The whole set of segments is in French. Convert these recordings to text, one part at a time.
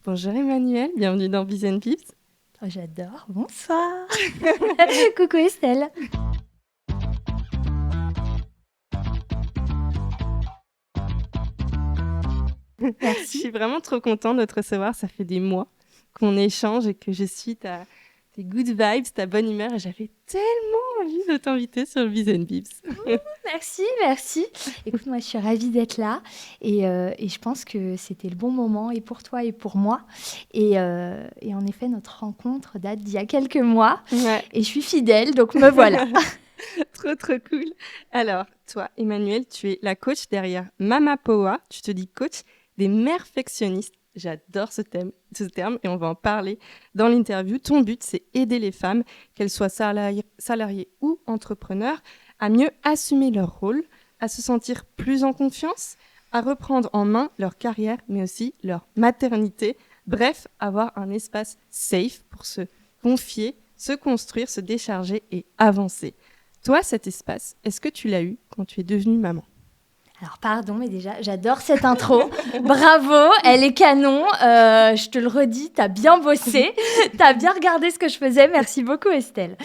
Bonjour Emmanuel, bienvenue dans Biz and Pips. Oh, j'adore, bonsoir. Coucou Estelle. Je Merci. suis vraiment trop contente de te recevoir, ça fait des mois qu'on échange et que je suis tes good vibes, ta bonne humeur et j'avais tellement envie de t'inviter sur le Biz and Pips. Merci. Écoute, moi je suis ravie d'être là et je pense que c'était le bon moment et pour toi et pour moi. Et en effet, notre rencontre date d'il y a quelques mois Ouais, et je suis fidèle, donc me voilà. trop cool. Alors, toi Emmanuel, tu es la coach derrière Mama Powa, tu te dis coach des perfectionnistes. J'adore ce terme et on va en parler dans l'interview. Ton but, c'est aider les femmes, qu'elles soient salariées ou entrepreneurs, à mieux assumer leur rôle, à se sentir plus en confiance, à reprendre en main leur carrière, mais aussi leur maternité. Bref, avoir un espace safe pour se confier, se construire, se décharger et avancer. Toi, cet espace, est-ce que tu l'as eu quand tu es devenue maman ? Alors pardon, mais déjà, j'adore cette intro. Bravo, elle est canon. Je te le redis, t'as bien bossé, t'as bien regardé ce que je faisais. Merci beaucoup Estelle.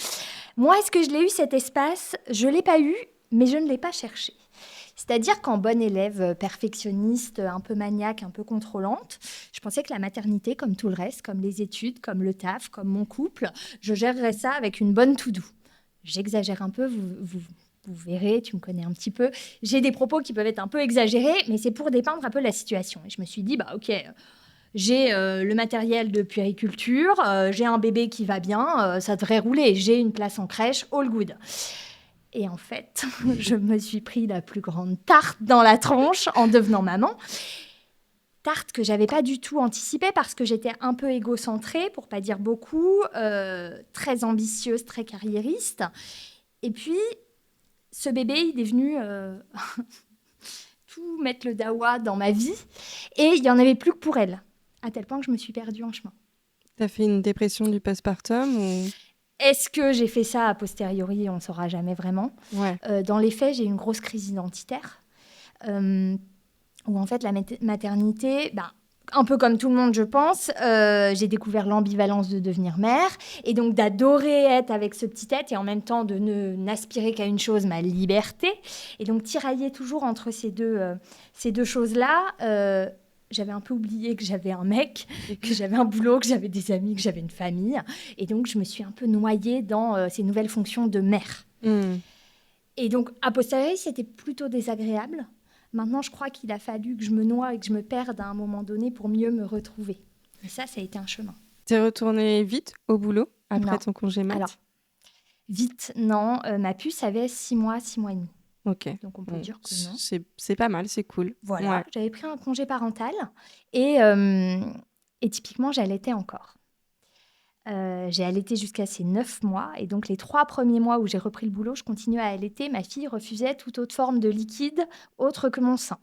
Moi, est-ce que je l'ai eu cet espace ? Je ne l'ai pas eu, mais je ne l'ai pas cherché. C'est-à-dire qu'en bonne élève perfectionniste, un peu maniaque, un peu contrôlante, je pensais que la maternité, comme tout le reste, comme les études, comme le taf, comme mon couple, je gérerais ça avec une bonne to-do. J'exagère un peu, vous verrez, tu me connais un petit peu. J'ai des propos qui peuvent être un peu exagérés, mais c'est pour dépeindre un peu la situation. Et je me suis dit, bah ok, j'ai le matériel de puériculture, j'ai un bébé qui va bien, ça devrait rouler. J'ai une place en crèche, all good. Et en fait, je me suis pris la plus grande tarte dans la tronche en devenant maman. Tarte que j'avais pas du tout anticipée parce que j'étais un peu égocentrée, pour pas dire beaucoup, très ambitieuse, très carriériste. Et puis, ce bébé, il est venu tout mettre le dawa dans ma vie. Et il n'y en avait plus que pour elle, à tel point que je me suis perdue en chemin. T'as fait une dépression du postpartum ou... Est-ce que j'ai fait ça a posteriori ? On ne saura jamais vraiment. Ouais. Dans les faits, j'ai eu une grosse crise identitaire. Où en fait, la maternité... un peu comme tout le monde, je pense, j'ai découvert l'ambivalence de devenir mère et donc d'adorer être avec ce petit être et en même temps de n'aspirer qu'à une chose, ma liberté. Et donc tirailler toujours entre ces deux choses-là. J'avais un peu oublié que j'avais un mec, que j'avais un boulot, que j'avais des amis, que j'avais une famille. Et donc, je me suis un peu noyée dans ces nouvelles fonctions de mère. Et donc, a posteriori, c'était plutôt désagréable. Maintenant, je crois qu'il a fallu que je me noie et que je me perde à un moment donné pour mieux me retrouver. Et ça a été un chemin. T'es retournée vite au boulot après Non. ton congé mat ? Alors, vite, non. Ma puce avait 6 mois et demi. Ok. Donc, on peut dire que non. C'est pas mal, c'est cool. Voilà, Ouais. j'avais pris un congé parental et typiquement, j'allaitais encore. J'ai allaité jusqu'à ses 9 mois. Et donc, les 3 premiers mois où j'ai repris le boulot, je continuais à allaiter. Ma fille refusait toute autre forme de liquide autre que mon sein.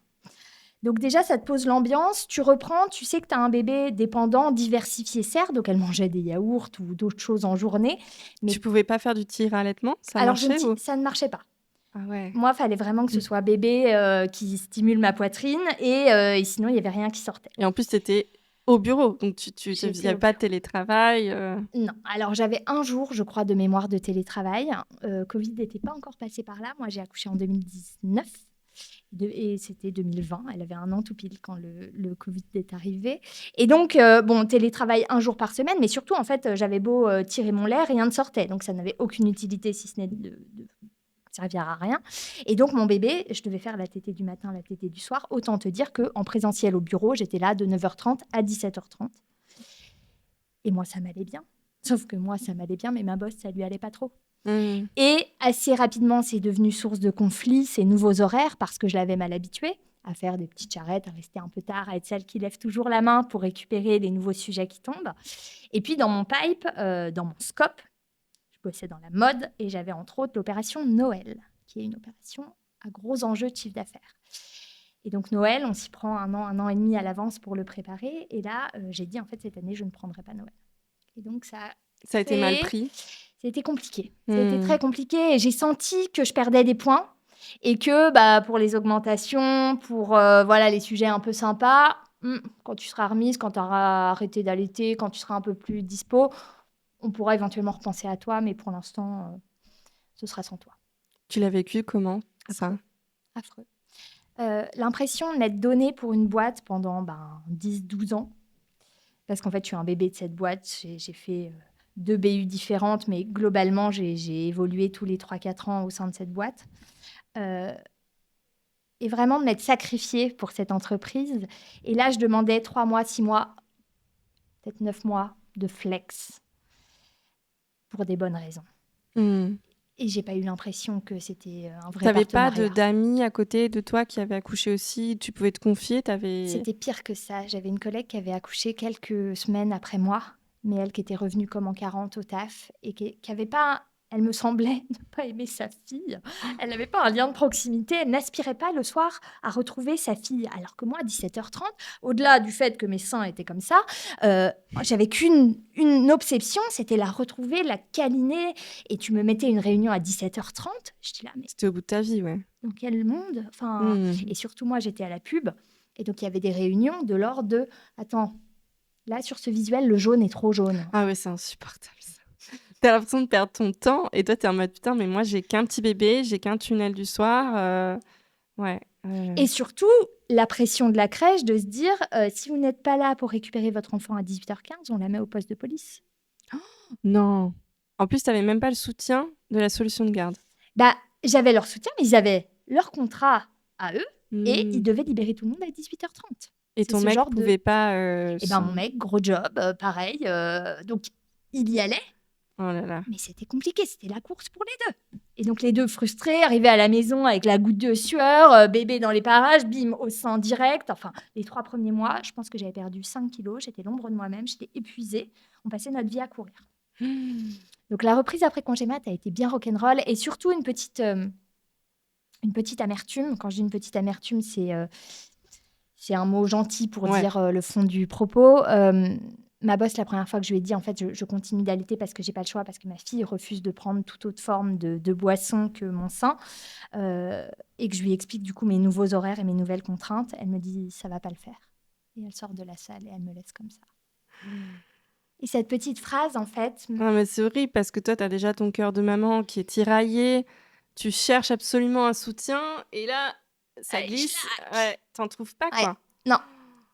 Donc déjà, ça te pose l'ambiance. Tu reprends, tu sais que tu as un bébé dépendant, diversifié, certes. Donc, elle mangeait des yaourts ou d'autres choses en journée. Mais... Tu pouvais pas faire du tir-allaitement ? Ça Alors, marchait ou... ça ne marchait pas. Ah ouais. Moi, il fallait vraiment que ce soit bébé qui stimule ma poitrine. Et sinon, il n'y avait rien qui sortait. Et en plus, tu étais au bureau. Donc, il n'y avait pas de télétravail. Non. Alors, j'avais un jour, je crois, de mémoire de télétravail. Covid n'était pas encore passé par là. Moi, j'ai accouché en 2019. Et c'était 2020. Elle avait 1 an tout pile quand le Covid est arrivé. Et donc, télétravail 1 jour par semaine. Mais surtout, en fait, j'avais beau tirer mon lait, rien ne sortait. Donc, ça n'avait aucune utilité si ce n'est de servir à rien. Et donc, mon bébé, je devais faire la tétée du matin, la tétée du soir. Autant te dire qu'en présentiel au bureau, j'étais là de 9h30 à 17h30. Et moi, ça m'allait bien. Sauf que moi, ça m'allait bien, mais ma boss, ça lui allait pas trop. Et assez rapidement, c'est devenu source de conflits, ces nouveaux horaires, parce que je l'avais mal habituée à faire des petites charrettes, à rester un peu tard, à être celle qui lève toujours la main pour récupérer les nouveaux sujets qui tombent. Et puis, dans mon pipe, dans mon scope, je bossais dans la mode et j'avais entre autres l'opération Noël, qui est une opération à gros enjeux de chiffre d'affaires. Et donc, Noël, on s'y prend 1 an et demi à l'avance pour le préparer. Et là, j'ai dit, en fait, cette année, je ne prendrai pas Noël. Et donc, ça a été mal pris. C'était compliqué. C'était très compliqué. Et j'ai senti que je perdais des points et que pour les augmentations, pour les sujets un peu sympas, quand tu seras remise, quand tu auras arrêté d'allaiter, quand tu seras un peu plus dispo, on pourra éventuellement repenser à toi, mais pour l'instant, ce sera sans toi. Tu l'as vécu comment, ça? Affreux. L'impression de m'être donnée pour une boîte pendant 10-12 ans. Parce qu'en fait, je suis un bébé de cette boîte. J'ai fait 2 BU différentes, mais globalement, j'ai évolué tous les 3-4 ans au sein de cette boîte. Et vraiment de m'être sacrifiée pour cette entreprise. Et là, je demandais 3 mois, 6 mois, peut-être 9 mois de flex pour des bonnes raisons. Et j'ai pas eu l'impression que c'était un vrai T'avais pas partenariat. d'amis à côté de toi qui avaient accouché aussi? Tu pouvais te confier? C'était pire que ça. J'avais une collègue qui avait accouché quelques semaines après moi, mais elle qui était revenue comme en 40 au taf et qui avait pas, elle me semblait ne pas aimer sa fille. Elle n'avait pas un lien de proximité. Elle n'aspirait pas le soir à retrouver sa fille. Alors que moi, à 17h30, au-delà du fait que mes seins étaient comme ça, j'avais une obsession, c'était la retrouver, la câliner. Et tu me mettais une réunion à 17h30. Je dis là, mais C'était au bout de ta vie, ouais. dans quel monde? Et surtout, moi, j'étais à la pub. Et donc, il y avait des réunions de l'ordre de « Attends, là, sur ce visuel, le jaune est trop jaune. » Ah ouais, c'est insupportable, ça. T'as l'impression de perdre ton temps et toi, t'es en mode « Putain, mais moi, j'ai qu'un petit bébé, j'ai qu'un tunnel du soir. » Ouais. Et surtout, la pression de la crèche de se dire si vous n'êtes pas là pour récupérer votre enfant à 18h15, on la met au poste de police. Non. En plus, t'avais même pas le soutien de la solution de garde. J'avais leur soutien, mais ils avaient leur contrat à eux et ils devaient libérer tout le monde à 18h30. Et ton mec pouvait pas... mon mec, gros job, pareil. Donc, il y allait. Oh là là. Mais c'était compliqué, c'était la course pour les deux. Et donc, les deux frustrés, arrivés à la maison avec la goutte de sueur, bébé dans les parages, bim, au sein direct. Enfin, les 3 premiers mois, je pense que j'avais perdu 5 kilos. J'étais l'ombre de moi-même, j'étais épuisée. On passait notre vie à courir. Donc, la reprise après congé mat a été bien rock'n'roll et surtout une petite amertume. Quand je dis une petite amertume, c'est un mot gentil pour dire le fond du propos. Ma boss, la première fois que je lui ai dit, en fait, je continue d'allaiter parce que j'ai pas le choix, parce que ma fille refuse de prendre toute autre forme de boisson que mon sein, et que je lui explique du coup mes nouveaux horaires et mes nouvelles contraintes, elle me dit ça va pas le faire. Et elle sort de la salle et elle me laisse comme ça. Et cette petite phrase, en fait... Non, mais c'est horrible parce que toi, tu as déjà ton cœur de maman qui est tiraillé. Tu cherches absolument un soutien et là, ça glisse. Ouais, t'en trouves pas, quoi. Non.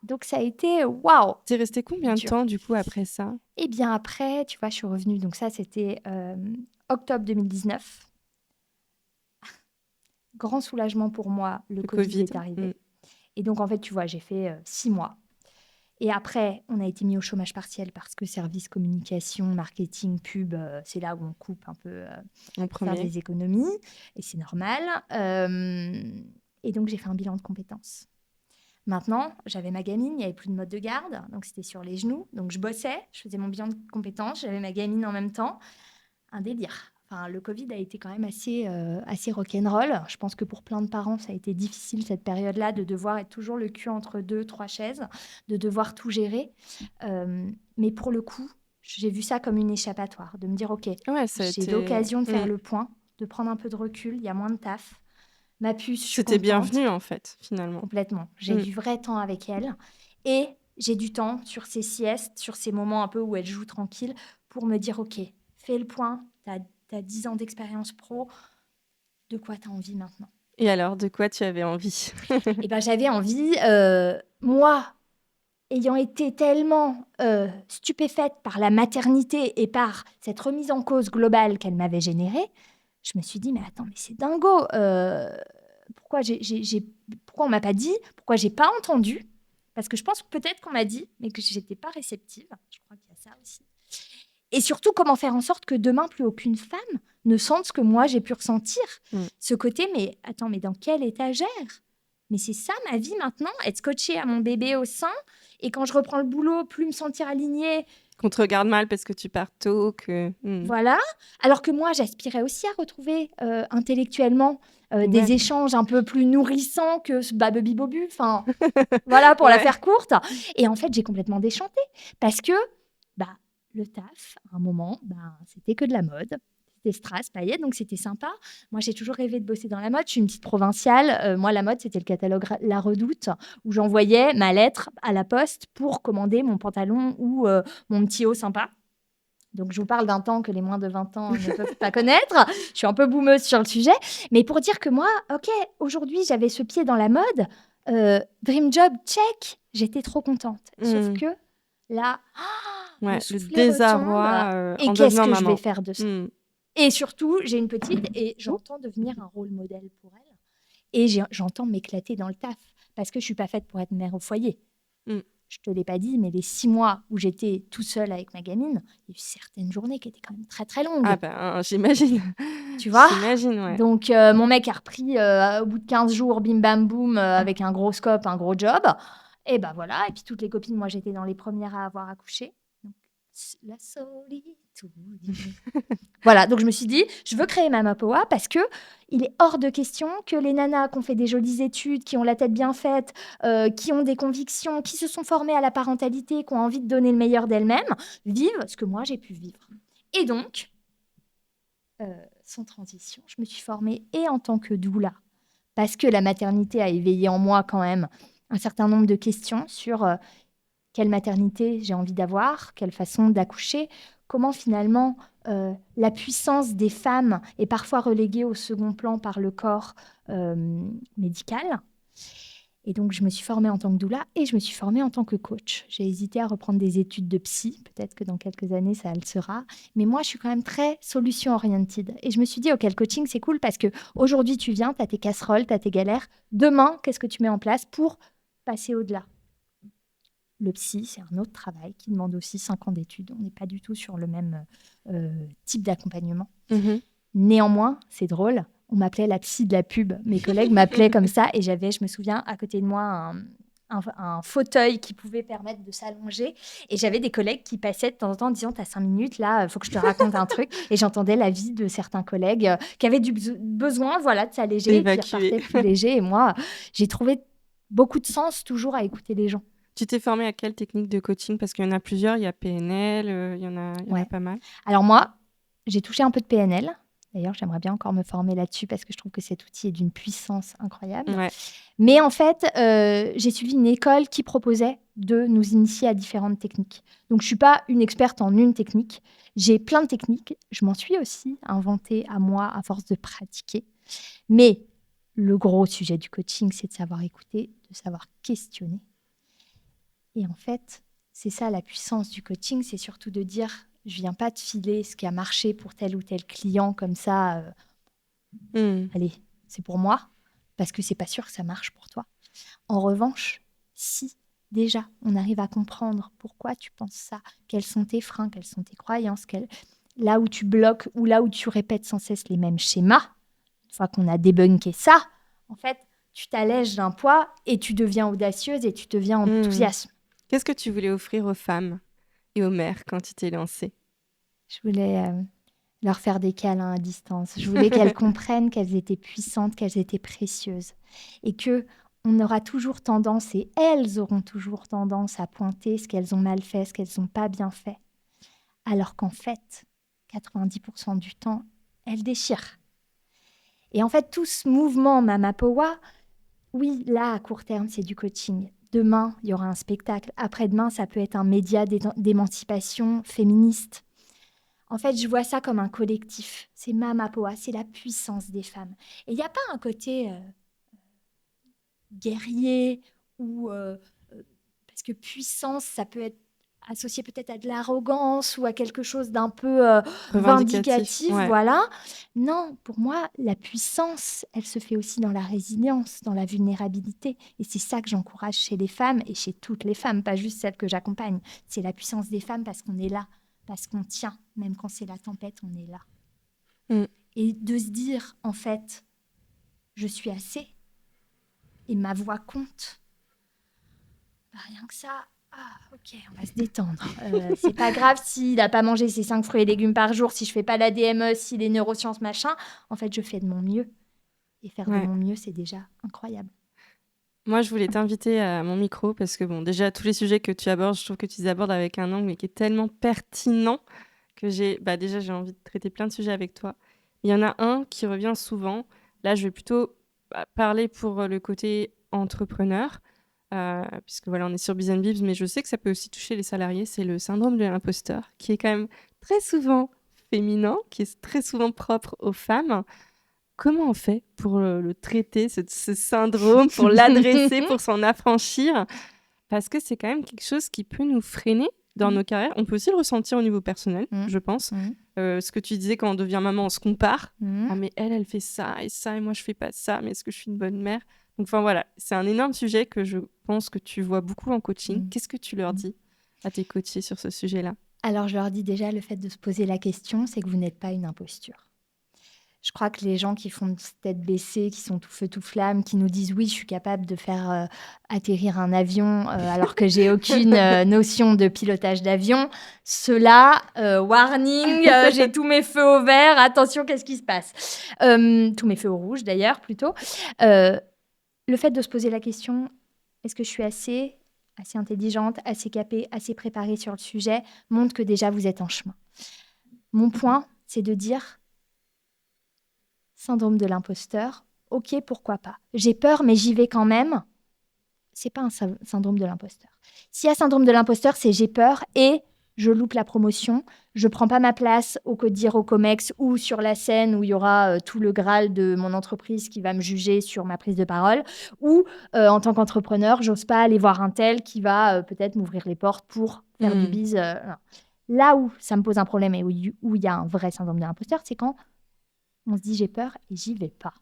Donc, ça a été waouh. T'es restée combien de temps, du coup, après ça? Eh bien, après, tu vois, je suis revenue. Donc, ça, c'était octobre 2019. Grand soulagement pour moi, le Covid est arrivé. Et donc, en fait, tu vois, j'ai fait 6 mois. Et après, on a été mis au chômage partiel parce que service communication, marketing, pub, c'est là où on coupe un peu, faire des économies. Et c'est normal. Et donc, j'ai fait un bilan de compétences. Maintenant, j'avais ma gamine, il n'y avait plus de mode de garde, donc c'était sur les genoux. Donc, je bossais, je faisais mon bilan de compétences, j'avais ma gamine en même temps. Un délire. Enfin, le Covid a été quand même assez rock'n'roll. Je pense que pour plein de parents, ça a été difficile cette période-là de devoir être toujours le cul entre 2-3 chaises, de devoir tout gérer. Mais pour le coup, j'ai vu ça comme une échappatoire, de me dire, OK, j'ai l'occasion de faire le point, de prendre un peu de recul, il y a moins de taf. Ma puce, je suis C'était contente. bienvenu, en fait, finalement. Complètement. J'ai du vrai temps avec elle. Et j'ai du temps sur ces siestes, sur ces moments un peu où elle joue tranquille, pour me dire, OK, fais le point, t'as 10 ans d'expérience pro, de quoi tu as envie maintenant? Et alors, de quoi tu avais envie? Eh ben, j'avais envie, moi, ayant été tellement stupéfaite par la maternité et par cette remise en cause globale qu'elle m'avait générée, je me suis dit, mais attends, mais c'est dingo. Pourquoi on m'a pas dit? Pourquoi j'ai pas entendu? Parce que je pense que peut-être qu'on m'a dit, mais que j'étais pas réceptive. Je crois qu'il y a ça aussi. Et surtout, comment faire en sorte que demain, plus aucune femme ne sente ce que moi, j'ai pu ressentir. Ce côté, mais attends, mais dans quelle étagère? Mais c'est ça ma vie maintenant, être scotchée à mon bébé au sein, et quand je reprends le boulot, plus me sentir alignée. Qu'on te regarde mal parce que tu pars tôt, que... Voilà. Alors que moi, j'aspirais aussi à retrouver intellectuellement des échanges un peu plus nourrissants que ce babubi bobu. Enfin, voilà, pour la faire courte. Et en fait, j'ai complètement déchanté. Parce que, le taf, à un moment, c'était que de la mode. C'était Strass, paillettes, donc c'était sympa. Moi, j'ai toujours rêvé de bosser dans la mode. Je suis une petite provinciale. Moi, la mode, c'était le catalogue La Redoute, où j'envoyais ma lettre à la poste pour commander mon pantalon ou mon petit haut sympa. Donc, je vous parle d'un temps que les moins de 20 ans ne peuvent pas connaître. Je suis un peu boumeuse sur le sujet. Mais pour dire que moi, OK, aujourd'hui, j'avais ce pied dans la mode. Dream job, check. J'étais trop contente. Sauf que là, le Ouais, le soufflet retombe. désarroi Et en qu'est-ce devenant que je vais maman. faire de ça? Et surtout, j'ai une petite et j'entends devenir un rôle modèle pour elle. Et j'entends m'éclater dans le taf parce que je suis pas faite pour être mère au foyer. Je te l'ai pas dit, mais les 6 mois où j'étais tout seule avec ma gamine, il y a eu certaines journées qui étaient quand même très très longues. Ah ben, j'imagine. Tu vois? J'imagine, ouais. Donc, mon mec a repris au bout de 15 jours, bim bam boum, avec un gros scope, un gros job. Et ben voilà. Et puis toutes les copines, moi j'étais dans les premières à avoir accouché. Donc, la solitude. Voilà, donc je me suis dit, je veux créer Mama Powa parce que il est hors de question que les nanas qui ont fait des jolies études, qui ont la tête bien faite, qui ont des convictions, qui se sont formées à la parentalité, qui ont envie de donner le meilleur d'elles-mêmes, vivent ce que moi j'ai pu vivre. Et donc, sans transition, je me suis formée et en tant que doula, parce que la maternité a éveillé en moi quand même un certain nombre de questions sur quelle maternité j'ai envie d'avoir, quelle façon d'accoucher, comment finalement la puissance des femmes est parfois reléguée au second plan par le corps médical. Et donc, je me suis formée en tant que doula et je me suis formée en tant que coach. J'ai hésité à reprendre des études de psy. Peut-être que dans quelques années, ça le sera. Mais moi, je suis quand même très solution-oriented. Et je me suis dit, OK, le coaching, c'est cool parce qu'aujourd'hui, tu viens, tu as tes casseroles, tu as tes galères. Demain, qu'est-ce que tu mets en place pour passer au-delà? Le psy, c'est un autre travail qui demande aussi 5 ans d'études. On n'est pas du tout sur le même type d'accompagnement. Néanmoins, c'est drôle, on m'appelait la psy de la pub. Mes collègues m'appelaient comme ça et j'avais, je me souviens, à côté de moi un fauteuil qui pouvait permettre de s'allonger. Et j'avais des collègues qui passaient de temps en temps en disant, t'as 5 minutes, là, il faut que je te raconte un truc. Et j'entendais la vie de certains collègues qui avaient du besoin voilà, de s'alléger et qui repartaient plus légers. Et moi, j'ai trouvé beaucoup de sens toujours à écouter les gens. Tu t'es formée à quelle technique de coaching? Parce qu'il y en a plusieurs, il y a PNL, il y en a pas mal. Alors moi, j'ai touché un peu de PNL. D'ailleurs, j'aimerais bien encore me former là-dessus parce que je trouve que cet outil est d'une puissance incroyable. Ouais. Mais en fait, j'ai suivi une école qui proposait de nous initier à différentes techniques. Donc, je ne suis pas une experte en une technique. J'ai plein de techniques. Je m'en suis aussi inventée à moi à force de pratiquer. Mais le gros sujet du coaching, c'est de savoir écouter, de savoir questionner. Et en fait, c'est ça la puissance du coaching, c'est surtout de dire... Je ne viens pas te filer ce qui a marché pour tel ou tel client comme ça. Allez, c'est pour moi, parce que ce n'est pas sûr que ça marche pour toi. En revanche, si déjà on arrive à comprendre pourquoi tu penses ça, quels sont tes freins, quelles sont tes croyances, là où tu bloques ou là où tu répètes sans cesse les mêmes schémas, une fois qu'on a débunké ça, en fait, tu t'allèges d'un poids et tu deviens audacieuse et tu deviens enthousiaste. Qu'est-ce que tu voulais offrir aux femmes et aux mères quand tu t'es lancée? Je voulais leur faire des câlins à distance. Je voulais qu'elles comprennent qu'elles étaient puissantes, qu'elles étaient précieuses. Et qu'on aura toujours tendance, et elles auront toujours tendance à pointer ce qu'elles ont mal fait, ce qu'elles n'ont pas bien fait. Alors qu'en fait, 90% du temps, elles déchirent. Et en fait, tout ce mouvement Mama Powa, oui, là, à court terme, c'est du coaching. Demain, il y aura un spectacle. Après-demain, ça peut être un média d'émancipation féministe. En fait, je vois ça comme un collectif. C'est Mama Powa, c'est la puissance des femmes. Et il n'y a pas un côté guerrier ou... parce que puissance, ça peut être associé peut-être à de l'arrogance ou à quelque chose d'un peu vindicatif. Ouais. Voilà. Non, pour moi, la puissance, elle se fait aussi dans la résilience, dans la vulnérabilité. Et c'est ça que j'encourage chez les femmes et chez toutes les femmes, pas juste celles que j'accompagne. C'est la puissance des femmes parce qu'on est là, parce qu'on tient. Même quand c'est la tempête, on est là. Et de se dire, en fait, je suis assez et ma voix compte. Rien que ça... Ah, ok, on va se détendre. C'est pas grave s'il n'a pas mangé ses 5 fruits et légumes par jour, si je fais pas la DME, si les neurosciences, machin. En fait, je fais de mon mieux. Et faire de mon mieux, c'est déjà incroyable. Moi, je voulais t'inviter à mon micro parce que, bon, déjà, tous les sujets que tu abordes, je trouve que tu les abordes avec un angle qui est tellement pertinent déjà, j'ai envie de traiter plein de sujets avec toi. Il y en a un qui revient souvent. Là, je vais plutôt parler pour le côté entrepreneur, puisque voilà, on est sur Biz and Bibs, mais je sais que ça peut aussi toucher les salariés. C'est le syndrome de l'imposteur, qui est quand même très souvent féminin, qui est très souvent propre aux femmes. Comment on fait pour le traiter, ce syndrome, pour l'adresser, pour s'en affranchir? Parce que c'est quand même quelque chose qui peut nous freiner dans nos carrières. On peut aussi le ressentir au niveau personnel, je pense. Ce que tu disais, quand on devient maman, on se compare. Ah, mais elle fait ça, et moi, je fais pas ça. Mais est-ce que je suis une bonne mère? Donc, enfin, voilà, c'est un énorme sujet que je pense que tu vois beaucoup en coaching. Qu'est-ce que tu leur dis à tes coachés sur ce sujet-là? Alors, je leur dis déjà, le fait de se poser la question, c'est que vous n'êtes pas une imposture. Je crois que les gens qui font tête baissée, qui sont tout feu, tout flamme, qui nous disent « oui, je suis capable de faire atterrir un avion alors que j'ai aucune notion de pilotage d'avion », ceux-là, warning, j'ai tous mes feux au vert, attention, qu'est-ce qui se passe? Tous mes feux au rouge, d'ailleurs, plutôt. Le fait de se poser la question « est-ce que je suis assez intelligente, assez capée, assez préparée sur le sujet ?» montre que déjà, vous êtes en chemin. Mon point, c'est de dire syndrome de l'imposteur, ok, pourquoi pas. J'ai peur, mais j'y vais quand même. C'est pas un syndrome de l'imposteur. S'il y a syndrome de l'imposteur, c'est j'ai peur et je loupe la promotion, je prends pas ma place au Codir, au Comex ou sur la scène où il y aura tout le Graal de mon entreprise qui va me juger sur ma prise de parole, ou en tant qu'entrepreneur, j'ose pas aller voir un tel qui va peut-être m'ouvrir les portes pour faire du biz. Là où ça me pose un problème et où il y a un vrai syndrome de l'imposteur, c'est quand on se dit j'ai peur et j'y vais pas.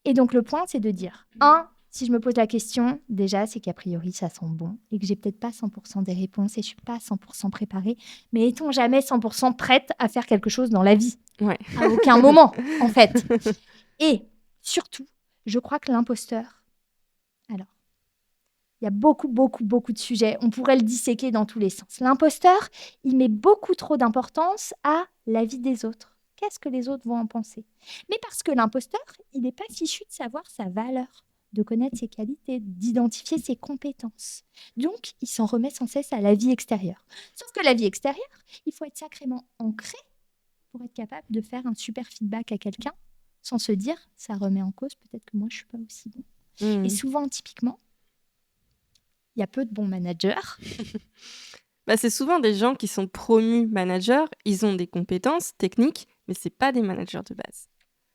Et donc le point, c'est de dire, si je me pose la question, déjà, c'est qu'a priori, ça sent bon et que j'ai peut-être pas 100% des réponses et je suis pas 100% préparée. Mais est-on jamais 100% prête à faire quelque chose dans la vie? Ouais. À aucun moment, en fait. Et surtout, je crois que l'imposteur, alors, il y a beaucoup de sujets. On pourrait le disséquer dans tous les sens. L'imposteur, il met beaucoup trop d'importance à la vie des autres. Qu'est-ce que les autres vont en penser? Mais parce que l'imposteur, il n'est pas fichu de savoir sa valeur, de connaître ses qualités, d'identifier ses compétences. Donc, il s'en remet sans cesse à la vie extérieure. Sauf que la vie extérieure, il faut être sacrément ancré pour être capable de faire un super feedback à quelqu'un sans se dire, ça remet en cause, peut-être que moi, je ne suis pas aussi bon. Et souvent, typiquement, il y a peu de bons managers. C'est souvent des gens qui sont promus managers, ils ont des compétences techniques, mais ce n'est pas des managers de base.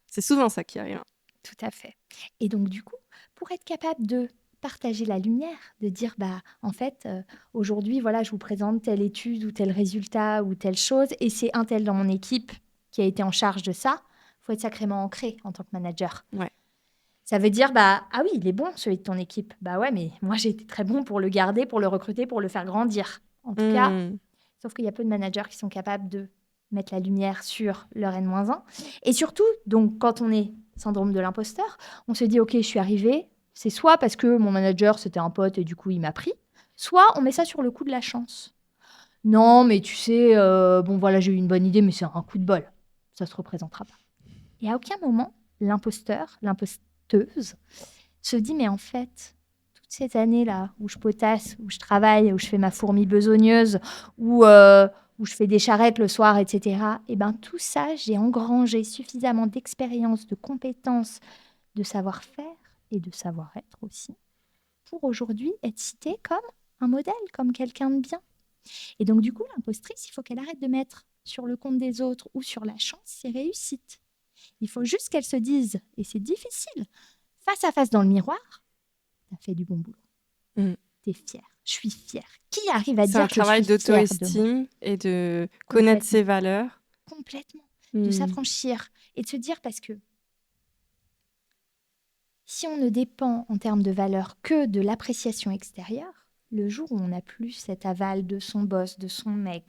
C'est souvent ça qui arrive. Tout à fait. Et donc, du coup, pour être capable de partager la lumière, de dire, en fait, aujourd'hui, voilà, je vous présente telle étude ou tel résultat ou telle chose, et c'est un tel dans mon équipe qui a été en charge de ça, il faut être sacrément ancré en tant que manager. Ouais. Ça veut dire, ah oui, il est bon, celui de ton équipe. Ouais, mais moi, j'ai été très bon pour le garder, pour le recruter, pour le faire grandir. En tout cas, sauf qu'il y a peu de managers qui sont capables de mettre la lumière sur leur N-1. Et surtout, donc, quand on est syndrome de l'imposteur, on se dit, OK, je suis arrivée, c'est soit parce que mon manager, c'était un pote et du coup, il m'a pris, soit on met ça sur le coup de la chance. Non, mais tu sais, voilà, j'ai eu une bonne idée, mais c'est un coup de bol. Ça ne se représentera pas. Et à aucun moment, l'imposteuse se dit, mais en fait, toutes ces années-là où je potasse, où je travaille, où je fais ma fourmi besogneuse, où je fais des charrettes le soir, etc., tout ça, j'ai engrangé suffisamment d'expérience, de compétences, de savoir-faire et de savoir-être aussi, pour aujourd'hui être citée comme un modèle, comme quelqu'un de bien. Et donc, du coup, l'impostrice, il faut qu'elle arrête de mettre sur le compte des autres ou sur la chance ses réussites. Il faut juste qu'elle se dise, et c'est difficile, face à face dans le miroir, t'as fait du bon boulot. T'es fière. Je suis fière. Qui arrive à dire que je suis fière de moi ? C'est un travail d'auto-estime et de connaître ses valeurs. Complètement. De s'affranchir et de se dire, parce que si on ne dépend en termes de valeurs que de l'appréciation extérieure, le jour où on n'a plus cet aval de son boss, de son mec,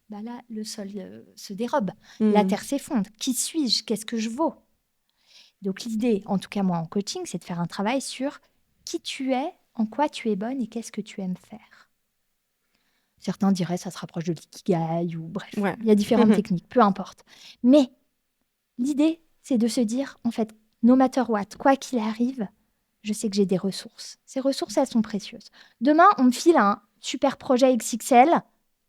là, le sol se dérobe. La terre s'effondre. Qui suis-je ? Qu'est-ce que je vaux ? Donc l'idée, en tout cas moi en coaching, c'est de faire un travail sur qui tu es, en quoi tu es bonne et qu'est-ce que tu aimes faire. Certains diraient ça se rapproche de l'ikigai ou bref, il y a différentes techniques, peu importe. Mais l'idée, c'est de se dire, en fait, no matter what, quoi qu'il arrive, je sais que j'ai des ressources. Ces ressources, elles sont précieuses. Demain, on me file un super projet XXL,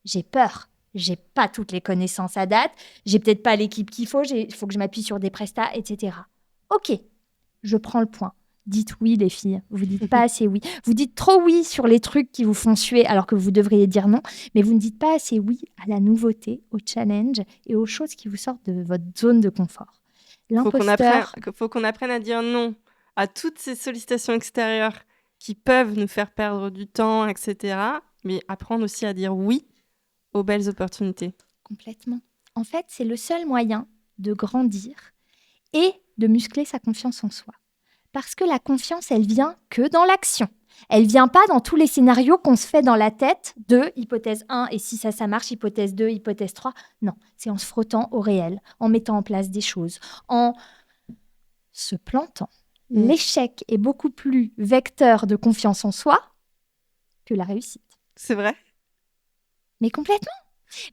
j'ai peur, J'ai pas toutes les connaissances à date. J'ai peut-être pas l'équipe qu'il faut. Il faut que je m'appuie sur des prestats, etc. Ok, je prends le point. Dites oui, les filles. Vous dites pas assez oui. Vous dites trop oui sur les trucs qui vous font suer alors que vous devriez dire non. Mais vous ne dites pas assez oui à la nouveauté, au challenge et aux choses qui vous sortent de votre zone de confort. L'imposteur... Faut qu'on apprenne à dire non à toutes ces sollicitations extérieures qui peuvent nous faire perdre du temps, etc. Mais apprendre aussi à dire oui aux belles opportunités. Complètement. En fait, c'est le seul moyen de grandir et de muscler sa confiance en soi. Parce que la confiance, elle vient que dans l'action. Elle vient pas dans tous les scénarios qu'on se fait dans la tête de hypothèse 1 et si ça marche, hypothèse 2, hypothèse 3. Non, c'est en se frottant au réel, en mettant en place des choses, en se plantant. L'échec est beaucoup plus vecteur de confiance en soi que la réussite. C'est vrai ? Mais complètement.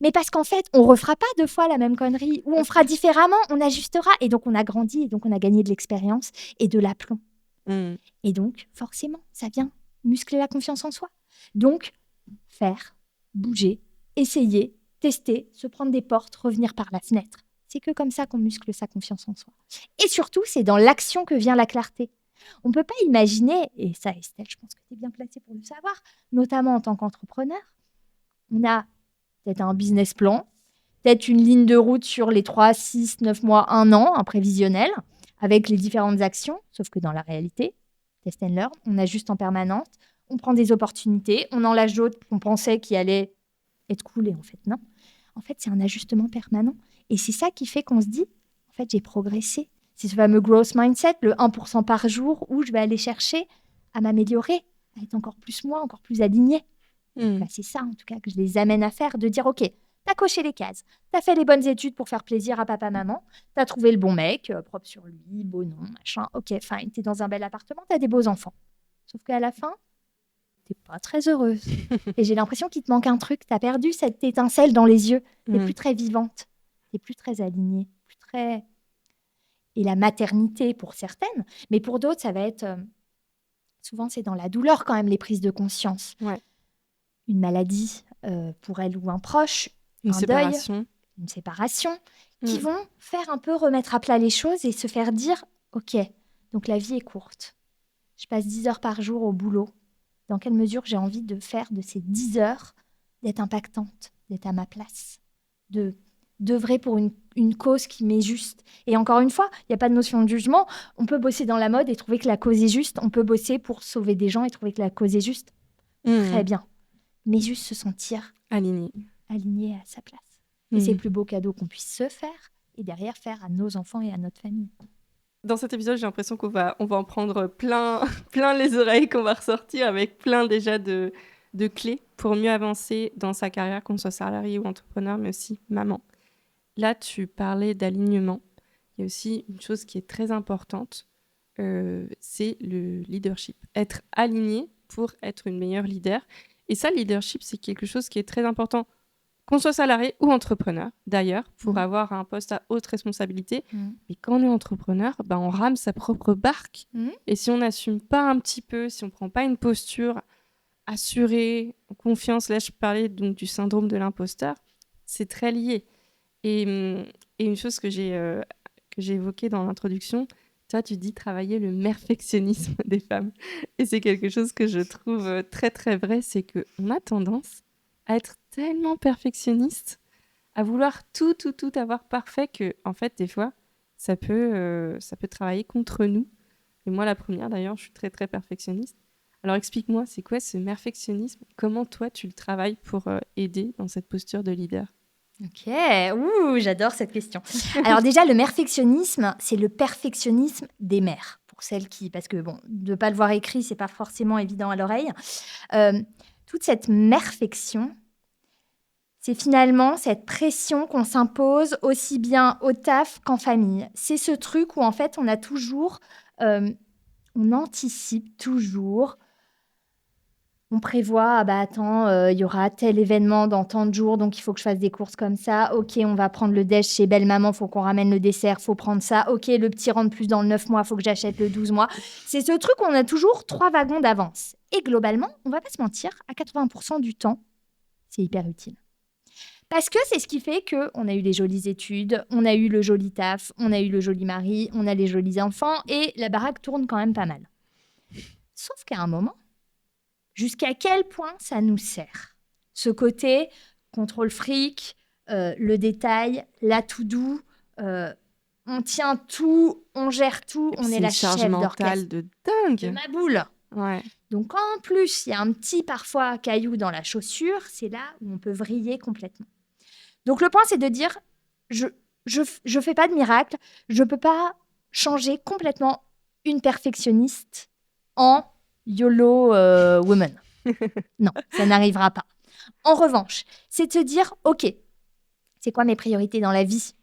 Mais parce qu'en fait, on refera pas 2 fois la même connerie, ou on fera différemment, on ajustera, et donc on a grandi, et donc on a gagné de l'expérience et de l'aplomb. Et donc, forcément, ça vient muscler la confiance en soi. Donc, faire, bouger, essayer, tester, se prendre des portes, revenir par la fenêtre. C'est que comme ça qu'on muscle sa confiance en soi. Et surtout, c'est dans l'action que vient la clarté. On ne peut pas imaginer, et ça, Estelle, je pense que tu es bien placée pour le savoir, notamment en tant qu'entrepreneur, on a peut-être un business plan, peut-être une ligne de route sur les 3, 6, 9 mois, 1 an, un prévisionnel, avec les différentes actions, sauf que dans la réalité, test and learn, on ajuste en permanence, on prend des opportunités, on en lâche d'autres qu'on pensait qui allaient être cool, et en fait, non. En fait, c'est un ajustement permanent. Et c'est ça qui fait qu'on se dit, en fait, j'ai progressé. C'est ce fameux growth mindset, le 1% par jour, où je vais aller chercher à m'améliorer, à être encore plus moi, encore plus alignée. Bah, c'est ça, en tout cas, que je les amène à faire, de dire, OK, t'as coché les cases, t'as fait les bonnes études pour faire plaisir à papa, maman, t'as trouvé le bon mec, propre sur lui, beau nom, machin, OK, fine, t'es dans un bel appartement, t'as des beaux enfants. Sauf qu'à la fin, t'es pas très heureuse. Et j'ai l'impression qu'il te manque un truc, t'as perdu cette étincelle dans les yeux, t'es plus très vivante, t'es plus très alignée, plus très... Et la maternité pour certaines, mais pour d'autres, ça va être... souvent, c'est dans la douleur quand même, les prises de conscience. Ouais. Une maladie pour elle ou un proche, une deuil, une séparation, qui vont faire un peu remettre à plat les choses et se faire dire, OK, donc la vie est courte. Je passe 10 heures par jour au boulot. Dans quelle mesure j'ai envie de faire de ces 10 heures d'être impactante, d'être à ma place, d'œuvrer pour une cause qui m'est juste. Et encore une fois, il n'y a pas de notion de jugement. On peut bosser dans la mode et trouver que la cause est juste. On peut bosser pour sauver des gens et trouver que la cause est juste. Très bien. Mais juste se sentir aligné à sa place. Et c'est le plus beau cadeau qu'on puisse se faire et derrière faire à nos enfants et à notre famille. Dans cet épisode, j'ai l'impression qu'on va en prendre plein les oreilles, qu'on va ressortir avec plein déjà de clés pour mieux avancer dans sa carrière, qu'on soit salarié ou entrepreneur, mais aussi maman. Là, tu parlais d'alignement. Il y a aussi une chose qui est très importante, c'est le leadership. Être aligné pour être une meilleure leader. Et ça, le leadership, c'est quelque chose qui est très important, qu'on soit salarié ou entrepreneur, d'ailleurs, pour avoir un poste à haute responsabilité. Mais quand on est entrepreneur, on rame sa propre barque. Et si on n'assume pas un petit peu, si on ne prend pas une posture assurée, confiance, là je parlais donc du syndrome de l'imposteur, c'est très lié. Et une chose que j'ai évoquée dans l'introduction, toi, tu dis travailler le perfectionnisme des femmes. Et c'est quelque chose que je trouve très, très vrai, c'est qu'on a tendance à être tellement perfectionniste, à vouloir tout avoir parfait que, en fait, des fois, ça peut travailler contre nous. Et moi, la première, d'ailleurs, je suis très, très perfectionniste. Alors, explique-moi, c'est quoi ce perfectionnisme ? Comment, toi, tu le travailles pour aider dans cette posture de leader ? Ok, j'adore cette question. Alors déjà, le perfectionnisme, c'est le perfectionnisme des mères. Pour celles qui, parce que bon, de ne pas le voir écrit, c'est pas forcément évident à l'oreille. Toute cette perfection, c'est finalement cette pression qu'on s'impose aussi bien au taf qu'en famille. C'est ce truc où en fait, on a toujours, on anticipe toujours. On prévoit, il y aura tel événement dans tant de jours, donc il faut que je fasse des courses comme ça. Ok, on va prendre le déj chez belle-maman, il faut qu'on ramène le dessert, il faut prendre ça. Ok, le petit rentre plus dans le 9 mois, il faut que j'achète le 12 mois. C'est ce truc où on a toujours 3 wagons d'avance. Et globalement, on ne va pas se mentir, à 80% du temps, c'est hyper utile. Parce que c'est ce qui fait qu'on a eu les jolies études, on a eu le joli taf, on a eu le joli mari, on a les jolis enfants et la baraque tourne quand même pas mal. Sauf qu'à un moment, jusqu'à quel point ça nous sert ? Ce côté contrôle fric, le détail, la to-do, on tient tout, on gère tout, on est la charge chef mentale d'orchestre de de dingue. ma boule. Ouais. Donc en plus, il y a un petit parfois caillou dans la chaussure, c'est là où on peut vriller complètement. Donc le point, c'est de dire, je fais pas de miracle, je peux pas changer complètement une perfectionniste en YOLO woman. Non, ça n'arrivera pas. En revanche, c'est de se dire, ok, c'est quoi mes priorités dans la vie ?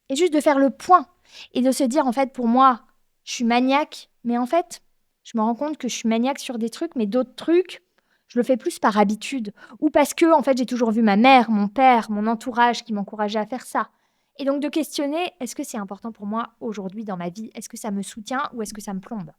Et juste de faire le point et de se dire, en fait, pour moi, je suis maniaque, mais en fait, je me rends compte que je suis maniaque sur des trucs, mais d'autres trucs, je le fais plus par habitude ou parce que, en fait, j'ai toujours vu ma mère, mon père, mon entourage qui m'encourageaient à faire ça. Et donc de questionner, est-ce que c'est important pour moi aujourd'hui dans ma vie ? Est-ce que ça me soutient ou est-ce que ça me plombe ?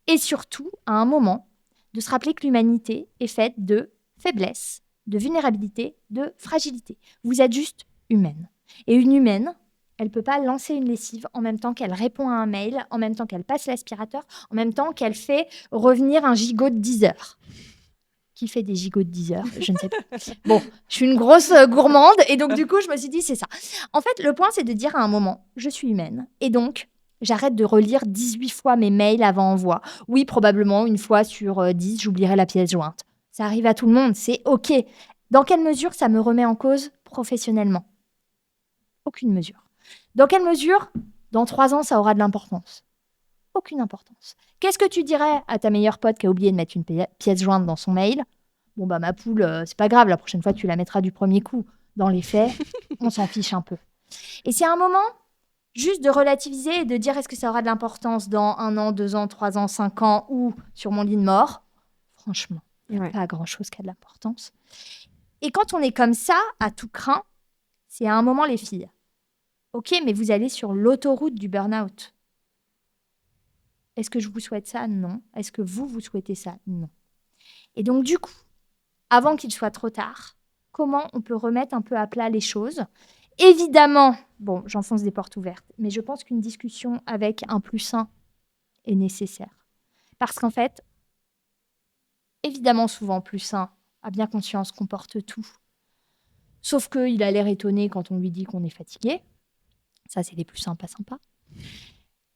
Et surtout, à un moment, de se rappeler que l'humanité est faite de faiblesse, de vulnérabilité, de fragilité. Vous êtes juste humaine. Et une humaine, elle ne peut pas lancer une lessive en même temps qu'elle répond à un mail, en même temps qu'elle passe l'aspirateur, en même temps qu'elle fait revenir un gigot de 10 heures. Qui fait des gigots de 10 heures ? Je ne sais pas. Bon, je suis une grosse gourmande et donc du coup, je me suis dit, c'est ça. En fait, le point, c'est de dire à un moment, je suis humaine et donc, j'arrête de relire 18 fois mes mails avant envoi. Oui, probablement, une fois sur 10, j'oublierai la pièce jointe. Ça arrive à tout le monde, c'est OK. Dans quelle mesure ça me remet en cause professionnellement ? Aucune mesure. Dans quelle mesure, dans 3 ans, ça aura de l'importance ? Aucune importance. Qu'est-ce que tu dirais à ta meilleure pote qui a oublié de mettre une pièce jointe dans son mail ? Bon, bah, ma poule, c'est pas grave, la prochaine fois, tu la mettras du premier coup. Dans les faits, on s'en fiche un peu. Et c'est un moment juste de relativiser et de dire est-ce que ça aura de l'importance dans 1 an, 2 ans, 3 ans, 5 ans ou sur mon lit de mort ? Franchement, il n'y a pas grand-chose qui a de l'importance. Et quand on est comme ça, à tout crin, c'est à un moment, les filles. Ok, mais vous allez sur l'autoroute du burn-out. Est-ce que je vous souhaite ça ? Non. Est-ce que vous souhaitez ça ? Non. Et donc, du coup, avant qu'il soit trop tard, comment on peut remettre un peu à plat les choses ? Évidemment, bon, j'enfonce des portes ouvertes, mais je pense qu'une discussion avec un +1 est nécessaire. Parce qu'en fait, évidemment, souvent, +1 a bien conscience qu'on porte tout. Sauf qu'il a l'air étonné quand on lui dit qu'on est fatigué. Ça, c'est les +1 pas sympas.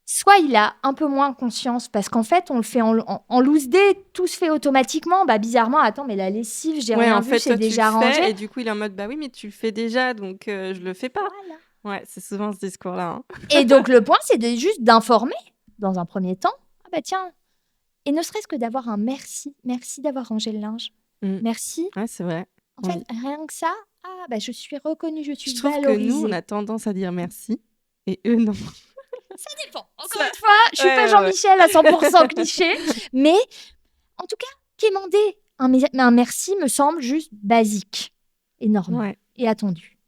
Soit il a un peu moins conscience parce qu'en fait, on le fait en loose day, tout se fait automatiquement. Bah, bizarrement, attends, mais la lessive, j'ai rien vu, c'est déjà rangé. Et du coup, il est en mode, bah oui, mais tu le fais déjà, donc je le fais pas. Voilà. Ouais, c'est souvent ce discours-là. Et donc, le point, c'est juste d'informer, dans un premier temps. Ah bah tiens, et ne serait-ce que d'avoir un merci. Merci d'avoir rangé le linge. Merci. Ouais, c'est vrai. En fait, rien que ça, ah bah je suis reconnue, je suis Je trouve valorisée. que nous, on a tendance à dire merci, et eux, non. Ça dépend. Encore une fois, je suis pas Jean-Michel à 100% cliché, mais en tout cas, quémander un merci me semble juste basique, énorme et attendu.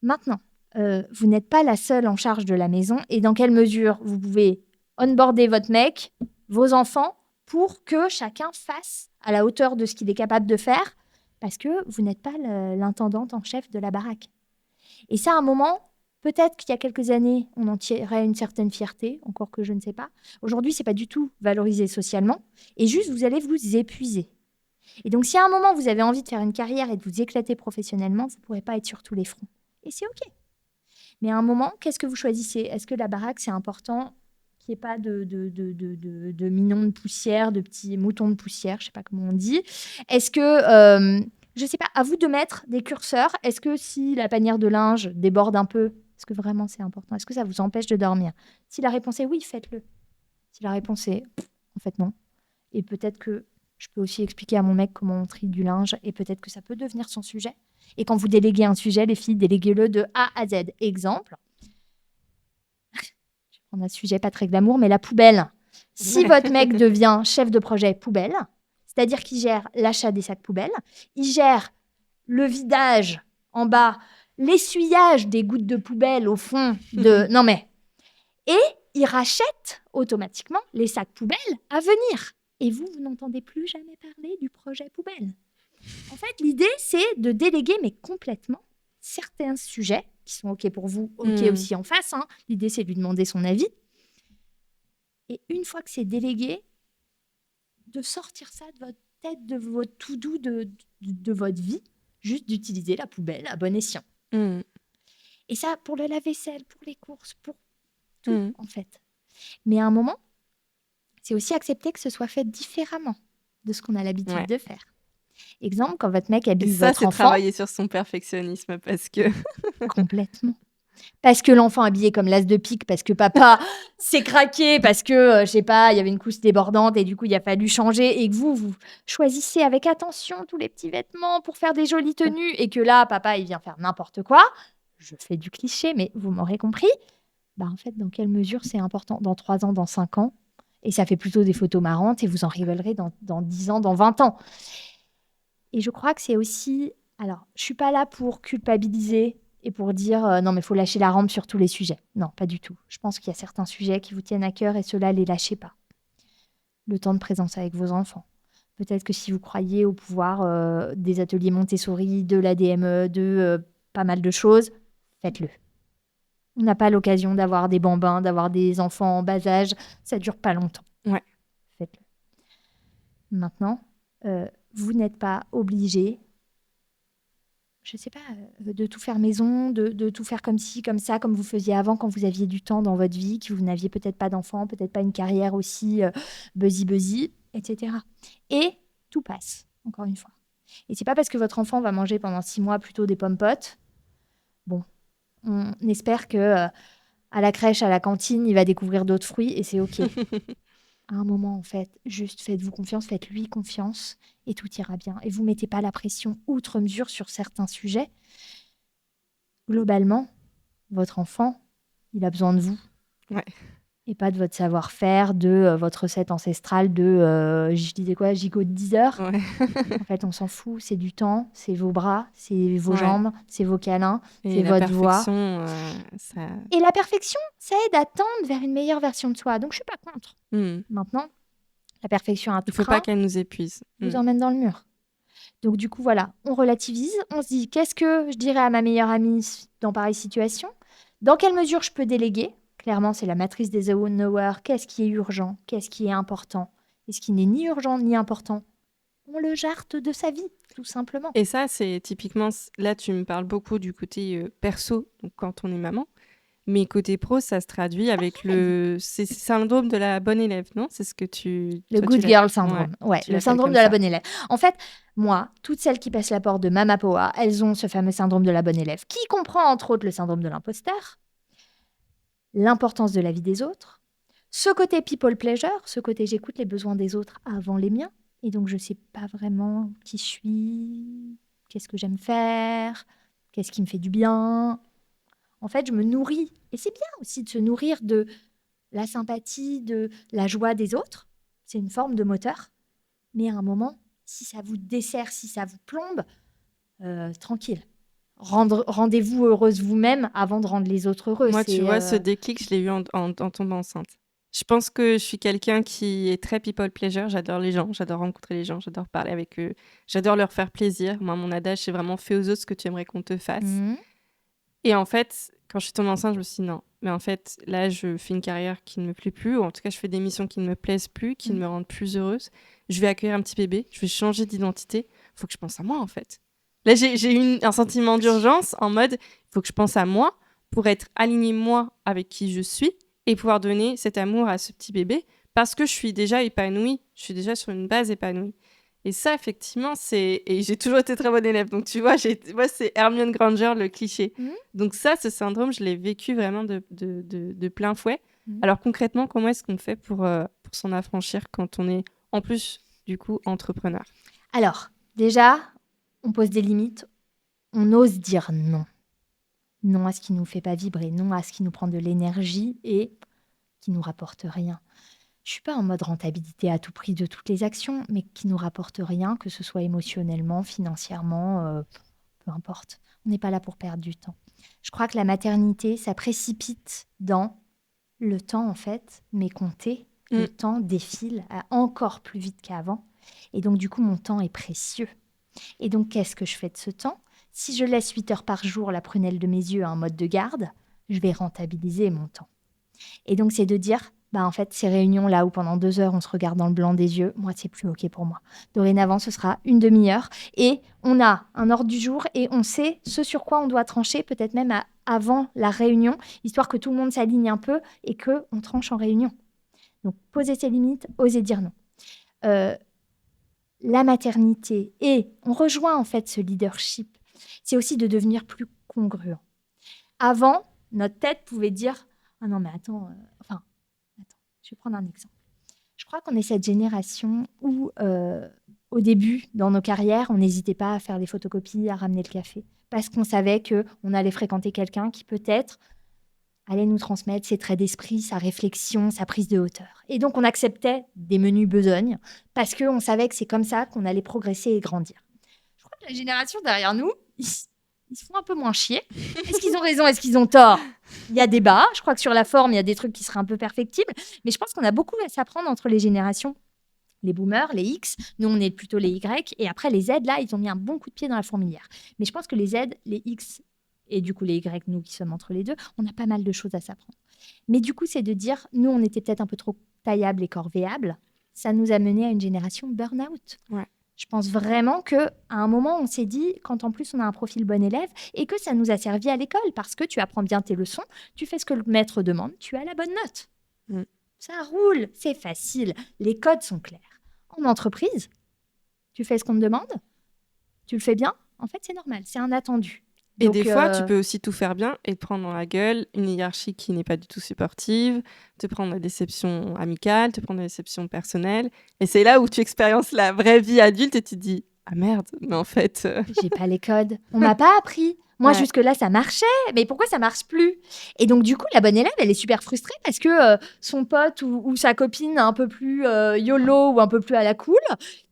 Maintenant, vous n'êtes pas la seule en charge de la maison et dans quelle mesure vous pouvez onboarder votre mec, vos enfants, pour que chacun fasse à la hauteur de ce qu'il est capable de faire, parce que vous n'êtes pas l'intendante en chef de la baraque. Et ça, à un moment, peut-être qu'il y a quelques années, on en tirait une certaine fierté, encore que je ne sais pas. Aujourd'hui, ce n'est pas du tout valorisé socialement. Et juste, vous allez vous épuiser. Et donc, si à un moment, vous avez envie de faire une carrière et de vous éclater professionnellement, vous ne pourrez pas être sur tous les fronts. Et c'est OK. Mais à un moment, qu'est-ce que vous choisissez ? Est-ce que la baraque, c'est important qu'il n'y ait pas de minons de poussière, de petits moutons de poussière, je ne sais pas comment on dit. Est-ce que, je ne sais pas, à vous de mettre des curseurs. Est-ce que si la panière de linge déborde un peu, est-ce que vraiment c'est important ? Est-ce que ça vous empêche de dormir ? Si la réponse est oui, faites-le. Si la réponse est en fait non. Et peut-être que je peux aussi expliquer à mon mec comment on trie du linge et peut-être que ça peut devenir son sujet. Et quand vous déléguez un sujet, les filles, déléguez-le de A à Z. Exemple. On a un sujet pas très glamour, mais la poubelle. Si votre mec devient chef de projet poubelle, c'est-à-dire qu'il gère l'achat des sacs poubelles, il gère le vidage en bas, l'essuyage des gouttes de poubelle au fond de... Non mais... Et il rachète automatiquement les sacs poubelles à venir. Et vous n'entendez plus jamais parler du projet poubelle. En fait, l'idée, c'est de déléguer, mais complètement, certains sujets qui sont OK pour vous, OK aussi en face. Hein. L'idée, c'est de lui demander son avis. Et une fois que c'est délégué, de sortir ça de votre tête, de votre to-do, de votre vie, juste d'utiliser la poubelle à bon escient. Et ça, pour le lave-vaisselle, pour les courses, pour tout, en fait. Mais à un moment, c'est aussi accepter que ce soit fait différemment de ce qu'on a l'habitude de faire. Exemple, quand votre mec habille votre enfant... Et ça, c'est travailler sur son perfectionnisme, parce que... Complètement. Parce que l'enfant habillé comme l'as de pique, parce que papa s'est craqué, parce que, je sais pas, il y avait une couche débordante et du coup, il a fallu changer, et que vous choisissez avec attention tous les petits vêtements pour faire des jolies tenues, et que là, papa, il vient faire n'importe quoi. Je fais du cliché, mais vous m'aurez compris. Bah, en fait, dans quelle mesure c'est important? Dans 3 ans, dans 5 ans? Et ça fait plutôt des photos marrantes, et vous en rigolerez dans 10 ans, dans 20 ans. Et je crois que c'est aussi... Alors, je suis pas là pour culpabiliser et pour dire non, mais il faut lâcher la rampe sur tous les sujets. Non, pas du tout. Je pense qu'il y a certains sujets qui vous tiennent à cœur et ceux-là, les lâchez pas. Le temps de présence avec vos enfants. Peut-être que si vous croyez au pouvoir des ateliers Montessori, de la DME, de pas mal de choses, faites-le. On n'a pas l'occasion d'avoir des bambins, d'avoir des enfants en bas âge. Ça dure pas longtemps. Ouais. Faites-le. Maintenant, vous n'êtes pas obligé, je sais pas, de tout faire maison, de tout faire comme ci, comme ça, comme vous faisiez avant quand vous aviez du temps dans votre vie, que vous n'aviez peut-être pas d'enfants, peut-être pas une carrière aussi buzzy, etc. Et tout passe, encore une fois. Et c'est pas parce que votre enfant va manger pendant 6 mois plutôt des pommes-potes. Bon, on espère que à la crèche, à la cantine, il va découvrir d'autres fruits et c'est OK. À un moment, en fait, juste faites-vous confiance, faites-lui confiance et tout ira bien. Et vous ne mettez pas la pression outre mesure sur certains sujets. Globalement, votre enfant, il a besoin de vous. Ouais. Et pas de votre savoir-faire, de votre recette ancestrale de, je disais quoi, gigot de 10 heures. Ouais. En fait, on s'en fout. C'est du temps, c'est vos bras, c'est vos jambes, c'est vos câlins, c'est votre voix. Ça... Et la perfection, ça aide à tendre vers une meilleure version de soi. Donc, je ne suis pas contre. Maintenant, la perfection à tout Il ne faut pas qu'elle nous épuise. Vous emmène dans le mur. Donc, du coup, voilà, on relativise. On se dit, qu'est-ce que je dirais à ma meilleure amie dans pareille situation? Dans quelle mesure je peux déléguer? Clairement, c'est la matrice des Eisenhower. Qu'est-ce qui est urgent? Qu'est-ce qui est important? Et ce qui n'est ni urgent ni important, on le jarte de sa vie, tout simplement. Et ça, c'est typiquement... Là, tu me parles beaucoup du côté perso, donc quand on est maman. Mais côté pro, ça se traduit avec le syndrome de la bonne élève, non? C'est ce que tu... Le good girl syndrome. Ouais, le syndrome de la bonne élève. En fait, moi, toutes celles qui passent la porte de Mama Poa, elles ont ce fameux syndrome de la bonne élève, qui comprend entre autres le syndrome de l'imposteur, l'importance de la vie des autres, ce côté people pleasure, ce côté j'écoute les besoins des autres avant les miens, et donc je ne sais pas vraiment qui je suis, qu'est-ce que j'aime faire, qu'est-ce qui me fait du bien. En fait, je me nourris. Et c'est bien aussi de se nourrir de la sympathie, de la joie des autres. C'est une forme de moteur. Mais à un moment, si ça vous dessert, si ça vous plombe, tranquille. Rendez-vous heureuse vous-même avant de rendre les autres heureux. Moi, tu vois, ce déclic, je l'ai eu en tombant enceinte. Je pense que je suis quelqu'un qui est très people pleasure. J'adore les gens, j'adore rencontrer les gens, j'adore parler avec eux, j'adore leur faire plaisir. Moi, mon adage, c'est vraiment fais aux autres ce que tu aimerais qu'on te fasse. Et en fait, quand je suis tombée enceinte, je me suis dit non. Mais en fait, là, je fais une carrière qui ne me plaît plus, ou en tout cas, je fais des missions qui ne me plaisent plus, qui ne me rendent plus heureuse. Je vais accueillir un petit bébé, je vais changer d'identité. Il faut que je pense à moi, en fait. Là, j'ai eu un sentiment d'urgence en mode, il faut que je pense à moi pour être alignée, moi, avec qui je suis et pouvoir donner cet amour à ce petit bébé parce que je suis déjà épanouie. Je suis déjà sur une base épanouie. Et ça, effectivement, c'est... Et j'ai toujours été très bonne élève. Donc, tu vois, moi, c'est Hermione Granger, le cliché. Donc ça, ce syndrome, je l'ai vécu vraiment de plein fouet. Alors, concrètement, comment est-ce qu'on fait pour s'en affranchir quand on est, en plus, du coup, entrepreneur? Alors, déjà, on pose des limites. On ose dire non. Non à ce qui ne nous fait pas vibrer. Non à ce qui nous prend de l'énergie et qui ne nous rapporte rien. Je ne suis pas en mode rentabilité à tout prix de toutes les actions, mais qui ne nous rapporte rien, que ce soit émotionnellement, financièrement, peu importe. On n'est pas là pour perdre du temps. Je crois que la maternité, ça précipite dans le temps, en fait, mais compté. Le temps défile encore plus vite qu'avant. Et donc, du coup, mon temps est précieux. Et donc, qu'est-ce que je fais de ce temps? Si je laisse 8 heures par jour la prunelle de mes yeux à un mode de garde, je vais rentabiliser mon temps. Et donc, c'est de dire, en fait, ces réunions-là où pendant 2 heures, on se regarde dans le blanc des yeux, moi, c'est plus OK pour moi. Dorénavant, ce sera une demi-heure et on a un ordre du jour et on sait ce sur quoi on doit trancher, peut-être même avant la réunion, histoire que tout le monde s'aligne un peu et qu'on tranche en réunion. Donc, poser ses limites, oser dire non. La maternité, et on rejoint en fait ce leadership, c'est aussi de devenir plus congruent. Avant, notre tête pouvait dire « Ah non, mais attends, je vais prendre un exemple. Je crois qu'on est cette génération où, au début, dans nos carrières, on n'hésitait pas à faire des photocopies, à ramener le café, parce qu'on savait qu'on allait fréquenter quelqu'un qui peut-être allait nous transmettre ses traits d'esprit, sa réflexion, sa prise de hauteur. Et donc, on acceptait des menus besognes, parce qu'on savait que c'est comme ça qu'on allait progresser et grandir. Je crois que la génération derrière nous, ils se font un peu moins chier. Est-ce qu'ils ont raison? Est-ce qu'ils ont tort? Il y a débat. Je crois que sur la forme, il y a des trucs qui seraient un peu perfectibles. Mais je pense qu'on a beaucoup à s'apprendre entre les générations. Les boomers, les X, nous, on est plutôt les Y. Et après, les Z, là, ils ont mis un bon coup de pied dans la fourmilière. Mais je pense que les Z, les X et du coup les Y, nous qui sommes entre les deux, on a pas mal de choses à s'apprendre. Mais du coup, c'est de dire, nous, on était peut-être un peu trop taillables et corvéables. Ça nous a mené à une génération burn-out. Ouais. Je pense vraiment qu'à un moment, on s'est dit, quand en plus on a un profil bon élève, et que ça nous a servi à l'école, parce que tu apprends bien tes leçons, tu fais ce que le maître demande, tu as la bonne note. Ça roule, c'est facile, les codes sont clairs. En entreprise, tu fais ce qu'on te demande, tu le fais bien, en fait c'est normal, c'est un attendu. Et des fois, tu peux aussi tout faire bien et te prendre dans la gueule une hiérarchie qui n'est pas du tout supportive, te prendre la déception amicale, te prendre la déception personnelle. Et c'est là où tu expériences la vraie vie adulte et tu te dis « Ah merde, mais en fait... J'ai pas les codes. On m'a pas appris. Moi, jusque-là, ça marchait. Mais pourquoi ça marche plus? Et donc, du coup, la bonne élève, elle est super frustrée parce que son pote ou sa copine un peu plus YOLO ou un peu plus à la cool,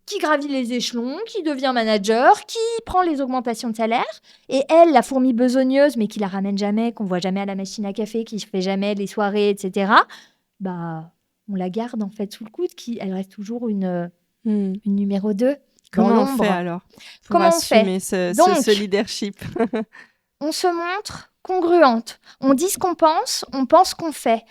qui gravit les échelons, qui devient manager, qui prend les augmentations de salaire. Et elle, la fourmi besogneuse, mais qui la ramène jamais, qu'on voit jamais à la machine à café, qui fait jamais les soirées, etc., on la garde en fait sous le coude. Elle reste toujours une numéro 2. Comment on fait alors pour assumer ce leadership? On se montre congruente. On dit ce qu'on pense ce qu'on fait.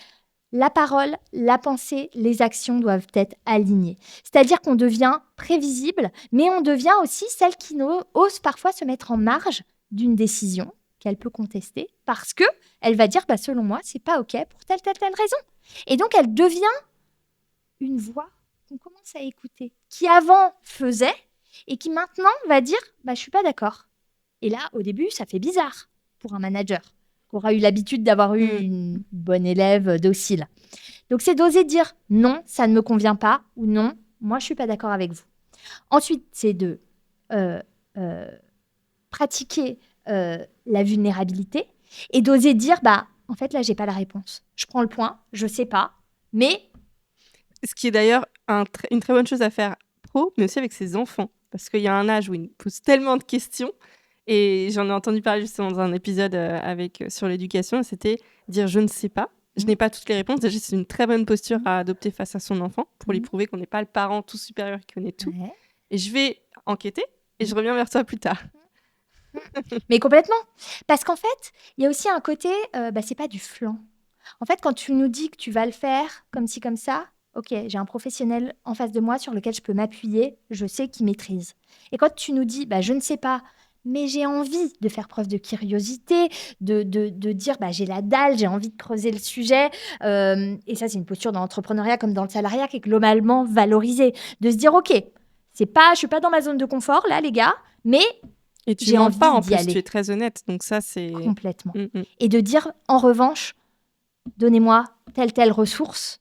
La parole, la pensée, les actions doivent être alignées. C'est-à-dire qu'on devient prévisible, mais on devient aussi celle qui ose parfois se mettre en marge d'une décision qu'elle peut contester parce qu'elle va dire, selon moi, c'est pas OK pour telle raison. Et donc, elle devient une voix qu'on commence à écouter, qui avant faisait et qui maintenant va dire je suis pas d'accord. Et là, au début, ça fait bizarre pour un manager qui aura eu l'habitude d'avoir eu une bonne élève docile. Donc, c'est d'oser dire non, ça ne me convient pas ou non, moi, je suis pas d'accord avec vous. Ensuite, c'est de pratiquer la vulnérabilité et d'oser dire en fait, là, j'ai pas la réponse. Je prends le point, je sais pas, mais... Ce qui est d'ailleurs une très bonne chose à faire pro, mais aussi avec ses enfants. Parce qu'il y a un âge où ils posent tellement de questions. Et j'en ai entendu parler justement dans un épisode sur l'éducation. C'était dire « je ne sais pas ». Je n'ai pas toutes les réponses. Déjà, c'est une très bonne posture à adopter face à son enfant pour lui prouver qu'on n'est pas le parent tout supérieur qui connaît tout. Ouais. Et je vais enquêter et je reviens vers toi plus tard. Mais complètement. Parce qu'en fait, il y a aussi un côté, c'est pas du flan. En fait, quand tu nous dis que tu vas le faire comme ci, comme ça, OK, j'ai un professionnel en face de moi sur lequel je peux m'appuyer, je sais qu'il maîtrise. Et quand tu nous dis, je ne sais pas, mais j'ai envie de faire preuve de curiosité, de dire, j'ai la dalle, j'ai envie de creuser le sujet. Et ça, c'est une posture dans l'entrepreneuriat comme dans le salariat qui est globalement valorisée. De se dire, OK, je suis pas dans ma zone de confort, là, les gars, mais et tu mens pas, en plus, tu es très honnête. Donc ça, c'est... Complètement. Et de dire, en revanche, donnez-moi telle ressource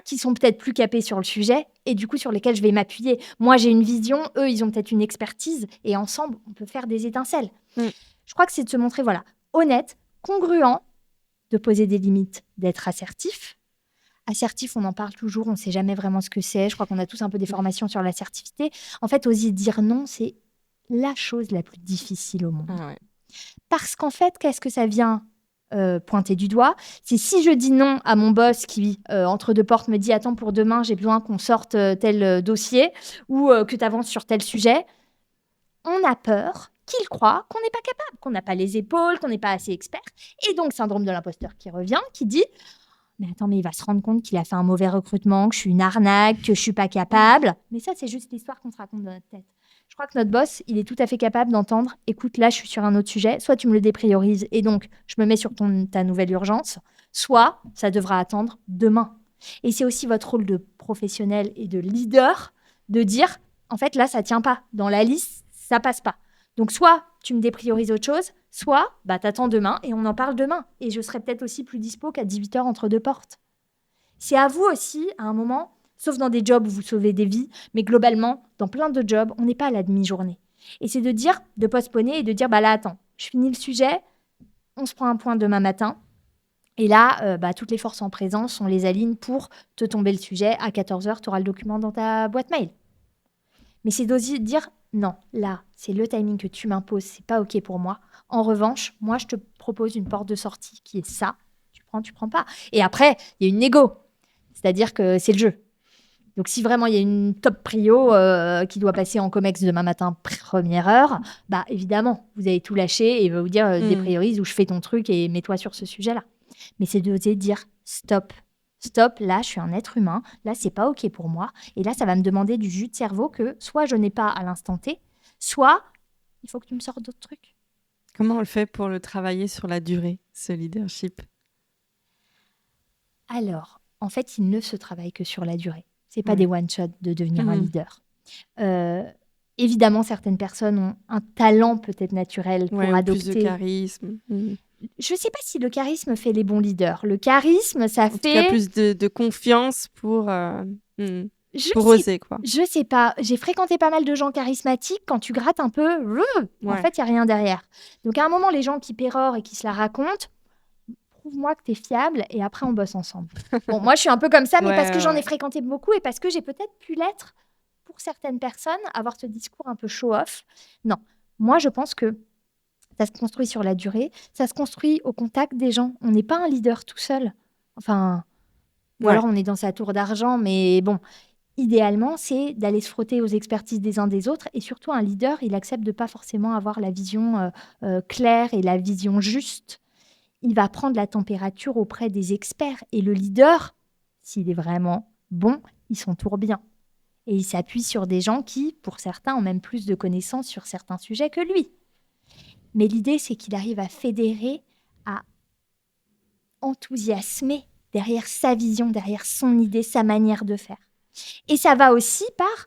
qui sont peut-être plus capés sur le sujet et du coup sur lesquels je vais m'appuyer. Moi, j'ai une vision, eux, ils ont peut-être une expertise et ensemble, on peut faire des étincelles. Je crois que c'est de se montrer honnête, congruent, de poser des limites, d'être assertif. Assertif, on en parle toujours, on ne sait jamais vraiment ce que c'est. Je crois qu'on a tous un peu des formations sur l'assertivité. En fait, oser dire non, c'est la chose la plus difficile au monde. Ah ouais. Parce qu'en fait, qu'est-ce que ça vient pointer du doigt? C'est si je dis non à mon boss qui, entre deux portes, me dit « Attends, pour demain, j'ai besoin qu'on sorte tel dossier ou que tu avances sur tel sujet », on a peur qu'il croit qu'on n'est pas capable, qu'on n'a pas les épaules, qu'on n'est pas assez expert. Et donc, syndrome de l'imposteur qui revient, qui dit « Mais attends, mais il va se rendre compte qu'il a fait un mauvais recrutement, que je suis une arnaque, que je suis pas capable. » Mais ça, c'est juste l'histoire qu'on se raconte dans notre tête. Je crois que notre boss, il est tout à fait capable d'entendre « Écoute, là, je suis sur un autre sujet. Soit tu me le dépriorises et donc je me mets sur ta nouvelle urgence, soit ça devra attendre demain. » Et c'est aussi votre rôle de professionnel et de leader de dire « En fait, là, ça tient pas. Dans la liste, ça passe pas. Donc, soit tu me dépriorises autre chose, soit t'attends demain et on en parle demain. Et je serai peut-être aussi plus dispo qu'à 18h entre deux portes. » C'est à vous aussi, à un moment, sauf dans des jobs où vous sauvez des vies, mais globalement, dans plein de jobs, on n'est pas à la demi-journée. Et c'est de dire, de postponer et de dire, là, attends, je finis le sujet, on se prend un point demain matin. Et là, toutes les forces en présence, on les aligne pour te tomber le sujet. À 14h, tu auras le document dans ta boîte mail. Mais c'est d'oser dire, non, là, c'est le timing que tu m'imposes, c'est pas OK pour moi. En revanche, moi, je te propose une porte de sortie qui est ça. Tu prends pas. Et après, il y a une négo. C'est-à-dire que c'est le jeu. Donc, si vraiment il y a une top prio qui doit passer en comex demain matin, première heure, évidemment, vous allez tout lâcher et il va vous dire dépriorise ou je fais ton truc et mets-toi sur ce sujet-là. Mais c'est d'oser dire stop. Stop, là, je suis un être humain. Là, c'est pas OK pour moi. Et là, ça va me demander du jus de cerveau que soit je n'ai pas à l'instant T, soit il faut que tu me sortes d'autres trucs. Comment on le fait pour le travailler sur la durée, ce leadership ? Alors, en fait, il ne se travaille que sur la durée. C'est pas des one-shots de devenir un leader. Évidemment, certaines personnes ont un talent peut-être naturel pour adopter. Plus de charisme. Je ne sais pas si le charisme fait les bons leaders. Le charisme, ça fait... En tout cas, plus de confiance pour oser, quoi. Je sais pas. J'ai fréquenté pas mal de gens charismatiques. Quand tu grattes un peu, en fait, il n'y a rien derrière. Donc, à un moment, les gens qui pérorent et qui se la racontent, prouve-moi que tu es fiable et après, on bosse ensemble. Bon, moi, je suis un peu comme ça, mais parce que j'en ai fréquenté beaucoup et parce que j'ai peut-être pu l'être pour certaines personnes, avoir ce discours un peu show-off. Non, moi, je pense que ça se construit sur la durée, ça se construit au contact des gens. On n'est pas un leader tout seul. Enfin, ou alors on est dans sa tour d'argent, mais bon, idéalement, c'est d'aller se frotter aux expertises des uns des autres. Et surtout, un leader, il accepte de pas forcément avoir la vision claire et la vision juste. Il va prendre la température auprès des experts. Et le leader, s'il est vraiment bon, il s'entoure bien. Et il s'appuie sur des gens qui, pour certains, ont même plus de connaissances sur certains sujets que lui. Mais l'idée, c'est qu'il arrive à fédérer, à enthousiasmer derrière sa vision, derrière son idée, sa manière de faire. Et ça va aussi par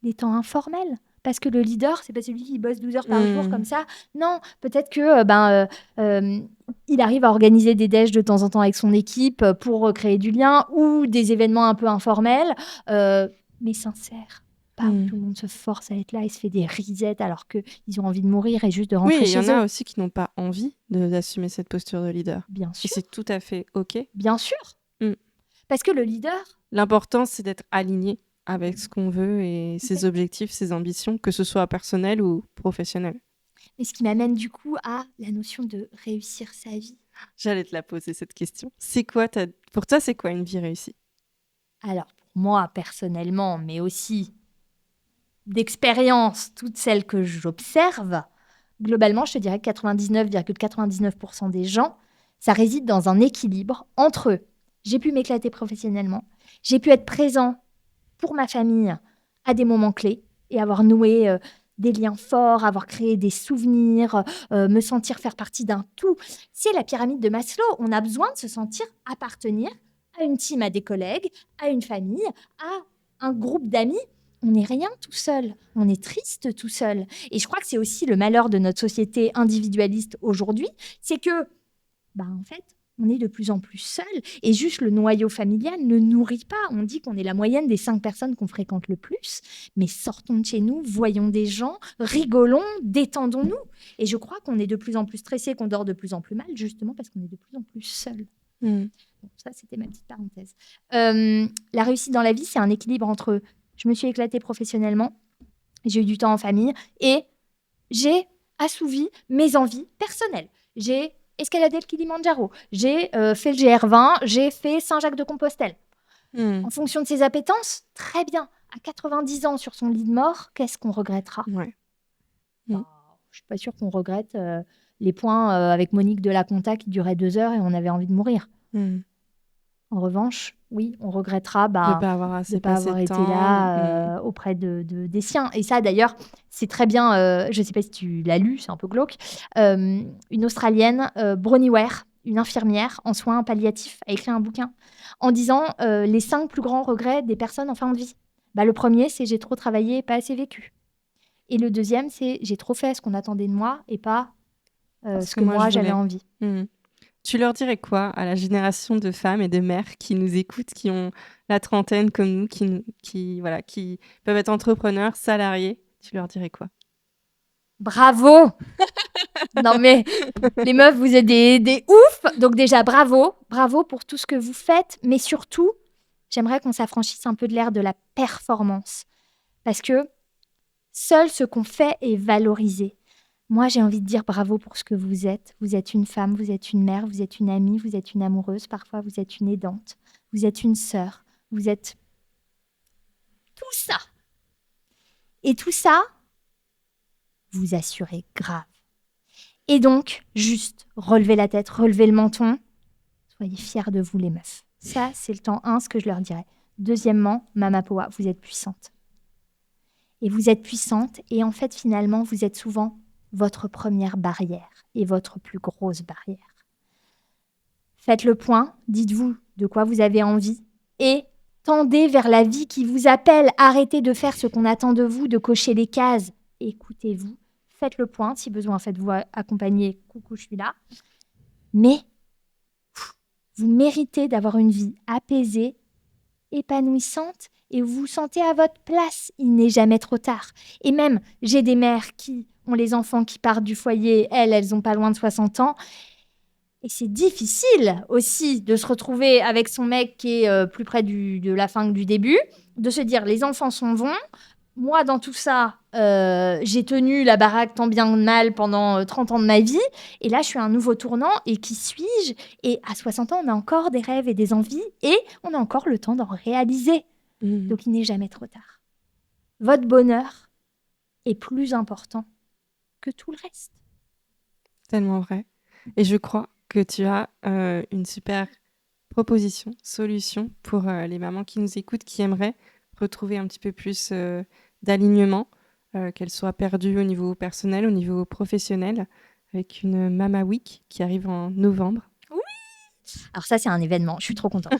les temps informels. Parce que le leader, c'est pas celui qui bosse 12 heures par jour comme ça. Non, peut-être que il arrive à organiser des déj de temps en temps avec son équipe pour créer du lien ou des événements un peu informels, mais sincères. Pas où tout le monde se force à être là et se fait des risettes alors qu'ils ont envie de mourir et juste de rentrer chez eux. Oui, il y en a aussi qui n'ont pas envie d'assumer cette posture de leader. Bien sûr. Et c'est tout à fait OK. Bien sûr. Parce que le leader... L'important, c'est d'être aligné avec ce qu'on veut et ses objectifs, ses ambitions, que ce soit personnel ou professionnel. Et ce qui m'amène du coup à la notion de réussir sa vie. J'allais te la poser, cette question. Pour toi, c'est quoi une vie réussie ? Alors, pour moi, personnellement, mais aussi d'expérience, toutes celles que j'observe, globalement, je te dirais que 99,99% des gens, ça réside dans un équilibre entre j'ai pu m'éclater professionnellement, j'ai pu être présent pour ma famille à des moments clés et avoir noué des liens forts, avoir créé des souvenirs, me sentir faire partie d'un tout. C'est la pyramide de Maslow. On a besoin de se sentir appartenir à une team, à des collègues, à une famille, à un groupe d'amis. On n'est rien tout seul. On est triste tout seul. Et je crois que c'est aussi le malheur de notre société individualiste aujourd'hui, c'est que, en fait, on est de plus en plus seul et juste le noyau familial ne nourrit pas. On dit qu'on est la moyenne des 5 personnes qu'on fréquente le plus, mais sortons de chez nous, voyons des gens, rigolons, détendons-nous. Et je crois qu'on est de plus en plus stressé, qu'on dort de plus en plus mal, justement parce qu'on est de plus en plus seul. Bon, ça, c'était ma petite parenthèse. La réussite dans la vie, c'est un équilibre entre je me suis éclatée professionnellement, j'ai eu du temps en famille et j'ai assouvi mes envies personnelles. J'ai escaladé le Kilimandjaro, j'ai fait le GR20, j'ai fait Saint-Jacques-de-Compostelle. En fonction de ses appétences, très bien. À 90 ans sur son lit de mort, qu'est-ce qu'on regrettera ? je suis pas sûre qu'on regrette les points avec Monique de la Conta qui duraient 2 heures et on avait envie de mourir. En revanche, oui, on regrettera De ne pas avoir de assez ne pas passé avoir de été temps. là auprès des siens. Et ça, d'ailleurs, c'est très bien. Je ne sais pas si tu l'as lu, c'est un peu glauque. Une Australienne, Bronnie Ware, une infirmière en soins palliatifs, a écrit un bouquin en disant les 5 plus grands regrets des personnes en fin de vie. Le premier, c'est j'ai trop travaillé et pas assez vécu. Et le deuxième, c'est j'ai trop fait ce qu'on attendait de moi et pas ce que moi j'avais envie. Tu leur dirais quoi à la génération de femmes et de mères qui nous écoutent, qui ont la trentaine comme nous, qui peuvent être entrepreneurs, salariés? Tu leur dirais quoi? Bravo! Non mais les meufs, vous êtes des oufs. Donc déjà, bravo. Bravo pour tout ce que vous faites. Mais surtout, j'aimerais qu'on s'affranchisse un peu de l'ère de la performance. Parce que seul ce qu'on fait est valorisé. Moi, j'ai envie de dire bravo pour ce que vous êtes. Vous êtes une femme, vous êtes une mère, vous êtes une amie, vous êtes une amoureuse. Parfois, vous êtes une aidante. Vous êtes une sœur. Vous êtes tout ça. Et tout ça, vous assurez grave. Et donc, juste relevez la tête, relevez le menton. Soyez fiers de vous, les meufs. Ça, c'est le temps 1, ce que je leur dirais. Deuxièmement, Mama Poa, vous êtes puissante. Et vous êtes puissante, et en fait, finalement, vous êtes souvent votre première barrière et votre plus grosse barrière. Faites le point, dites-vous de quoi vous avez envie, et tendez vers la vie qui vous appelle. Arrêtez de faire ce qu'on attend de vous, de cocher les cases. Écoutez-vous, faites le point, si besoin, faites-vous accompagner, coucou, je suis là. Mais vous méritez d'avoir une vie apaisée, épanouissante, et vous vous sentez à votre place. Il n'est jamais trop tard. Et même, j'ai des mères qui ont les enfants qui partent du foyer, elles ont pas loin de 60 ans. Et c'est difficile aussi de se retrouver avec son mec qui est plus près de la fin que du début, de se dire les enfants s'en vont. Moi, dans tout ça, j'ai tenu la baraque tant bien que mal pendant 30 ans de ma vie. Et là, je suis à un nouveau tournant. Et qui suis-je? Et à 60 ans, on a encore des rêves et des envies. Et on a encore le temps d'en réaliser. Donc, il n'est jamais trop tard. Votre bonheur est plus important que tout le reste. Tellement vrai. Et je crois que tu as une super proposition, solution pour les mamans qui nous écoutent, qui aimeraient retrouver un petit peu plus d'alignement, qu'elles soient perdues au niveau personnel, au niveau professionnel, avec une Mama Week qui arrive en novembre. Oui. Alors ça, c'est un événement. Je suis trop contente.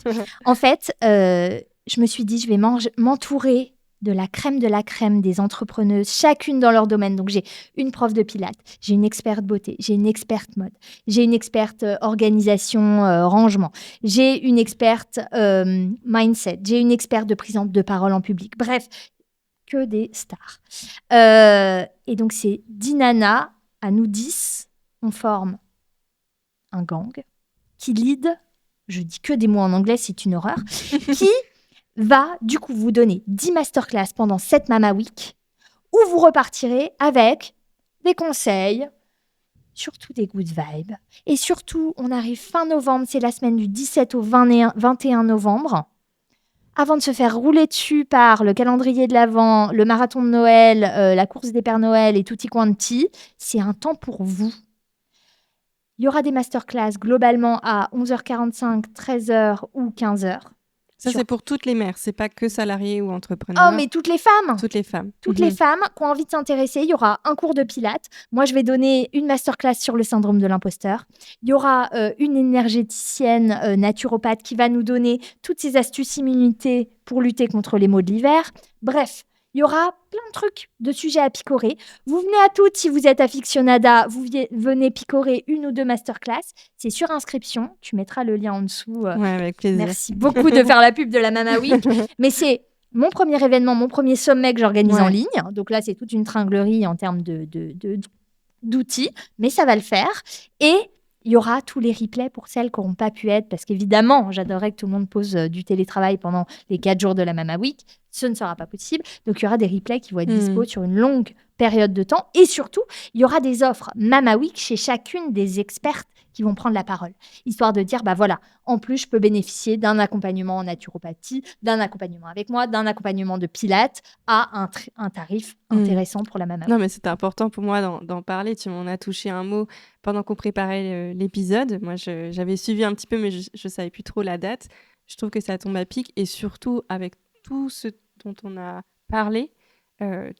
En fait, je me suis dit, je vais m'entourer de la crème des entrepreneuses, chacune dans leur domaine. Donc, j'ai une prof de pilates, j'ai une experte beauté, j'ai une experte mode, j'ai une experte organisation, rangement, j'ai une experte mindset, j'ai une experte de prise de parole en public. Bref, que des stars. Et donc, c'est 10 nanas, à nous 10, on forme un gang qui lead, je dis que des mots en anglais, c'est une horreur, qui va du coup vous donner 10 masterclass pendant 7 Mama Week, où vous repartirez avec des conseils, surtout des good vibes. Et surtout, on arrive fin novembre, c'est la semaine du 17 au 21 novembre. Avant de se faire rouler dessus par le calendrier de l'Avent, le marathon de Noël, la course des Pères Noël et tutti quanti, c'est un temps pour vous. Il y aura des masterclass globalement à 11h45, 13h ou 15h. Ça, c'est pour toutes les mères, c'est pas que salariés ou entrepreneurs. Oh, mais toutes les femmes. Toutes les femmes. Toutes les femmes qui ont envie de s'intéresser. Il y aura un cours de pilates. Moi, je vais donner une masterclass sur le syndrome de l'imposteur. Il y aura une énergéticienne naturopathe qui va nous donner toutes ces astuces immunité pour lutter contre les maux de l'hiver. Bref, il y aura plein de trucs, de sujets à picorer. Vous venez à toutes, si vous êtes aficionada, vous venez picorer une ou deux masterclass. C'est sur inscription. Tu mettras le lien en dessous. Ouais, avec plaisir. Merci beaucoup de faire la pub de la Mama Week. Mais c'est mon premier événement, mon premier sommet que j'organise en ligne. Donc là, c'est toute une tringlerie en termes d'outils. Mais ça va le faire. Et il y aura tous les replays pour celles qui n'auront pas pu être. Parce qu'évidemment, j'adorerais que tout le monde pose du télétravail pendant les 4 jours de la Mama Week. Ce ne sera pas possible. Donc, il y aura des replays qui vont être dispo sur une longue période de temps. Et surtout, il y aura des offres Mama Week chez chacune des expertes qui vont prendre la parole, histoire de dire, voilà, en plus, je peux bénéficier d'un accompagnement en naturopathie, d'un accompagnement avec moi, d'un accompagnement de pilates à un tarif intéressant pour la Mama Week. Non, mais c'était important pour moi d'en parler. Tu m'en as touché un mot pendant qu'on préparait l'épisode. Moi, j'avais suivi un petit peu, mais je ne savais plus trop la date. Je trouve que ça tombe à pic. Et surtout, avec tout ce dont on a parlé,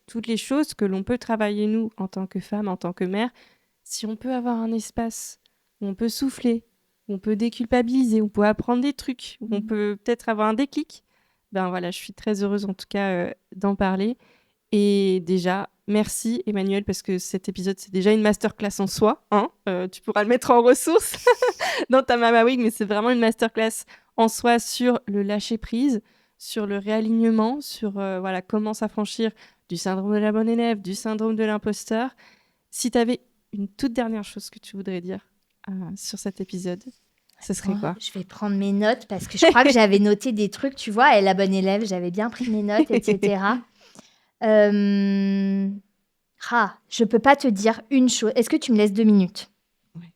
toutes les choses que l'on peut travailler, nous, en tant que femmes, en tant que mères, si on peut avoir un espace où on peut souffler, où on peut déculpabiliser, où on peut apprendre des trucs, où on peut peut-être avoir un déclic, voilà, je suis très heureuse en tout cas d'en parler. Et déjà, merci Emmanuelle, parce que cet épisode, c'est déjà une masterclass en soi. Tu pourras le mettre en ressources dans ta Mama Week, mais c'est vraiment une masterclass en soi sur le lâcher-prise, sur le réalignement, sur comment s'affranchir du syndrome de la bonne élève, du syndrome de l'imposteur. Si tu avais une toute dernière chose que tu voudrais dire sur cet épisode, ce serait quoi ? Je vais prendre mes notes parce que je crois que j'avais noté des trucs, tu vois, et la bonne élève, j'avais bien pris mes notes, etc. Je peux pas te dire une chose. Est-ce que tu me laisses 2 minutes ? Ouais.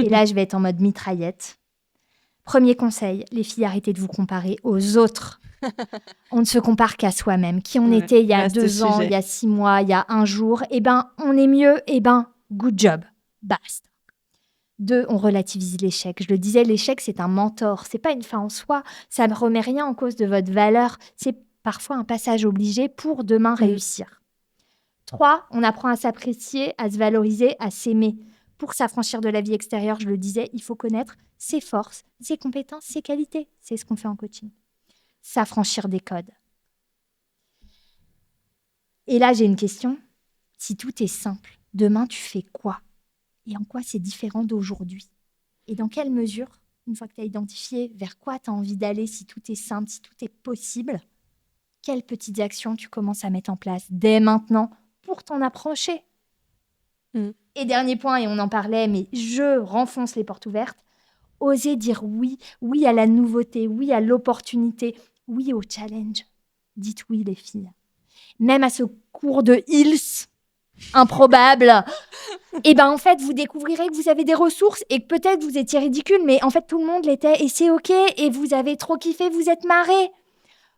Et là, je vais être en mode mitraillette. Premier conseil, les filles, arrêtez de vous comparer aux autres. On ne se compare qu'à soi-même. Qui on était il y a 2 ans, il y a 6 mois, il y a 1 jour, on est mieux, good job. Basta. 2, on relativise l'échec. Je le disais, l'échec, c'est un mentor. C'est pas une fin en soi. Ça ne remet rien en cause de votre valeur. C'est parfois un passage obligé pour demain réussir. 3, on apprend à s'apprécier, à se valoriser, à s'aimer. Pour s'affranchir de la vie extérieure, je le disais, il faut connaître ses forces, ses compétences, ses qualités. C'est ce qu'on fait en coaching. S'affranchir des codes. Et là, j'ai une question. Si tout est simple, demain, tu fais quoi ? Et en quoi c'est différent d'aujourd'hui ? Et dans quelle mesure, une fois que tu as identifié vers quoi tu as envie d'aller, si tout est simple, si tout est possible, quelles petites actions tu commences à mettre en place dès maintenant pour t'en approcher ? Et dernier point, et on en parlait, mais je renfonce les portes ouvertes, oser dire oui, oui à la nouveauté, oui à l'opportunité, oui au challenge. Dites oui les filles. Même à ce cours de Hills improbable, en fait, vous découvrirez que vous avez des ressources et que peut-être vous étiez ridicule, mais en fait, tout le monde l'était et c'est OK. Et vous avez trop kiffé, vous êtes marrés.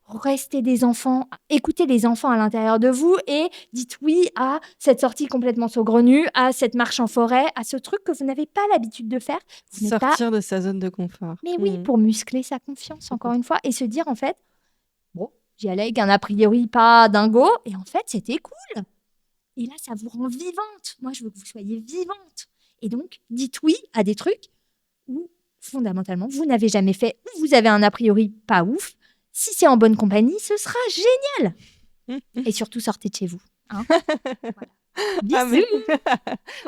Restez des enfants, écoutez les enfants à l'intérieur de vous et dites oui à cette sortie complètement saugrenue, à cette marche en forêt, à ce truc que vous n'avez pas l'habitude de faire. Sortir de sa zone de confort. Mais oui, pour muscler sa confiance, encore une fois, et se dire, en fait, j'y allais avec un a priori pas dingo, et en fait, c'était cool. Et là, ça vous rend vivante. Moi, je veux que vous soyez vivante. Et donc, dites oui à des trucs où, fondamentalement, vous n'avez jamais fait, ou vous avez un a priori pas ouf. Si c'est en bonne compagnie, ce sera génial. Et surtout, sortez de chez vous. Voilà. Bisous.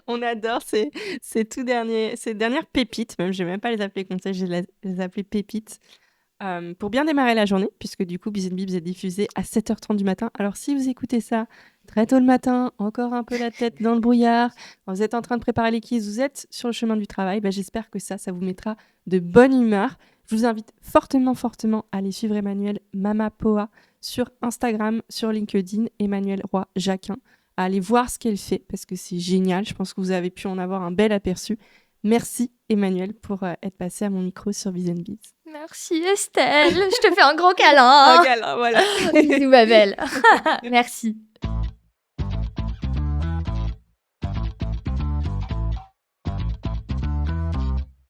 On adore ces dernières pépites. Même, je ne vais même pas les appeler conseils, je vais les appeler pépites. Pour bien démarrer la journée, puisque du coup, Biz & Bibs est diffusé à 7h30 du matin. Alors, si vous écoutez ça très tôt le matin, encore un peu la tête dans le brouillard, quand vous êtes en train de préparer les quiz, vous êtes sur le chemin du travail, j'espère que ça vous mettra de bonne humeur. Je vous invite fortement à aller suivre Emmanuelle Mama Poa sur Instagram, sur LinkedIn, Emmanuelle Roy-Jacquin, à aller voir ce qu'elle fait, parce que c'est génial. Je pense que vous avez pu en avoir un bel aperçu. Merci Emmanuelle pour être passée à mon micro sur Biz & Bibs. Merci Estelle, je te fais un gros câlin. Un câlin, voilà. Bisous ma belle. Merci.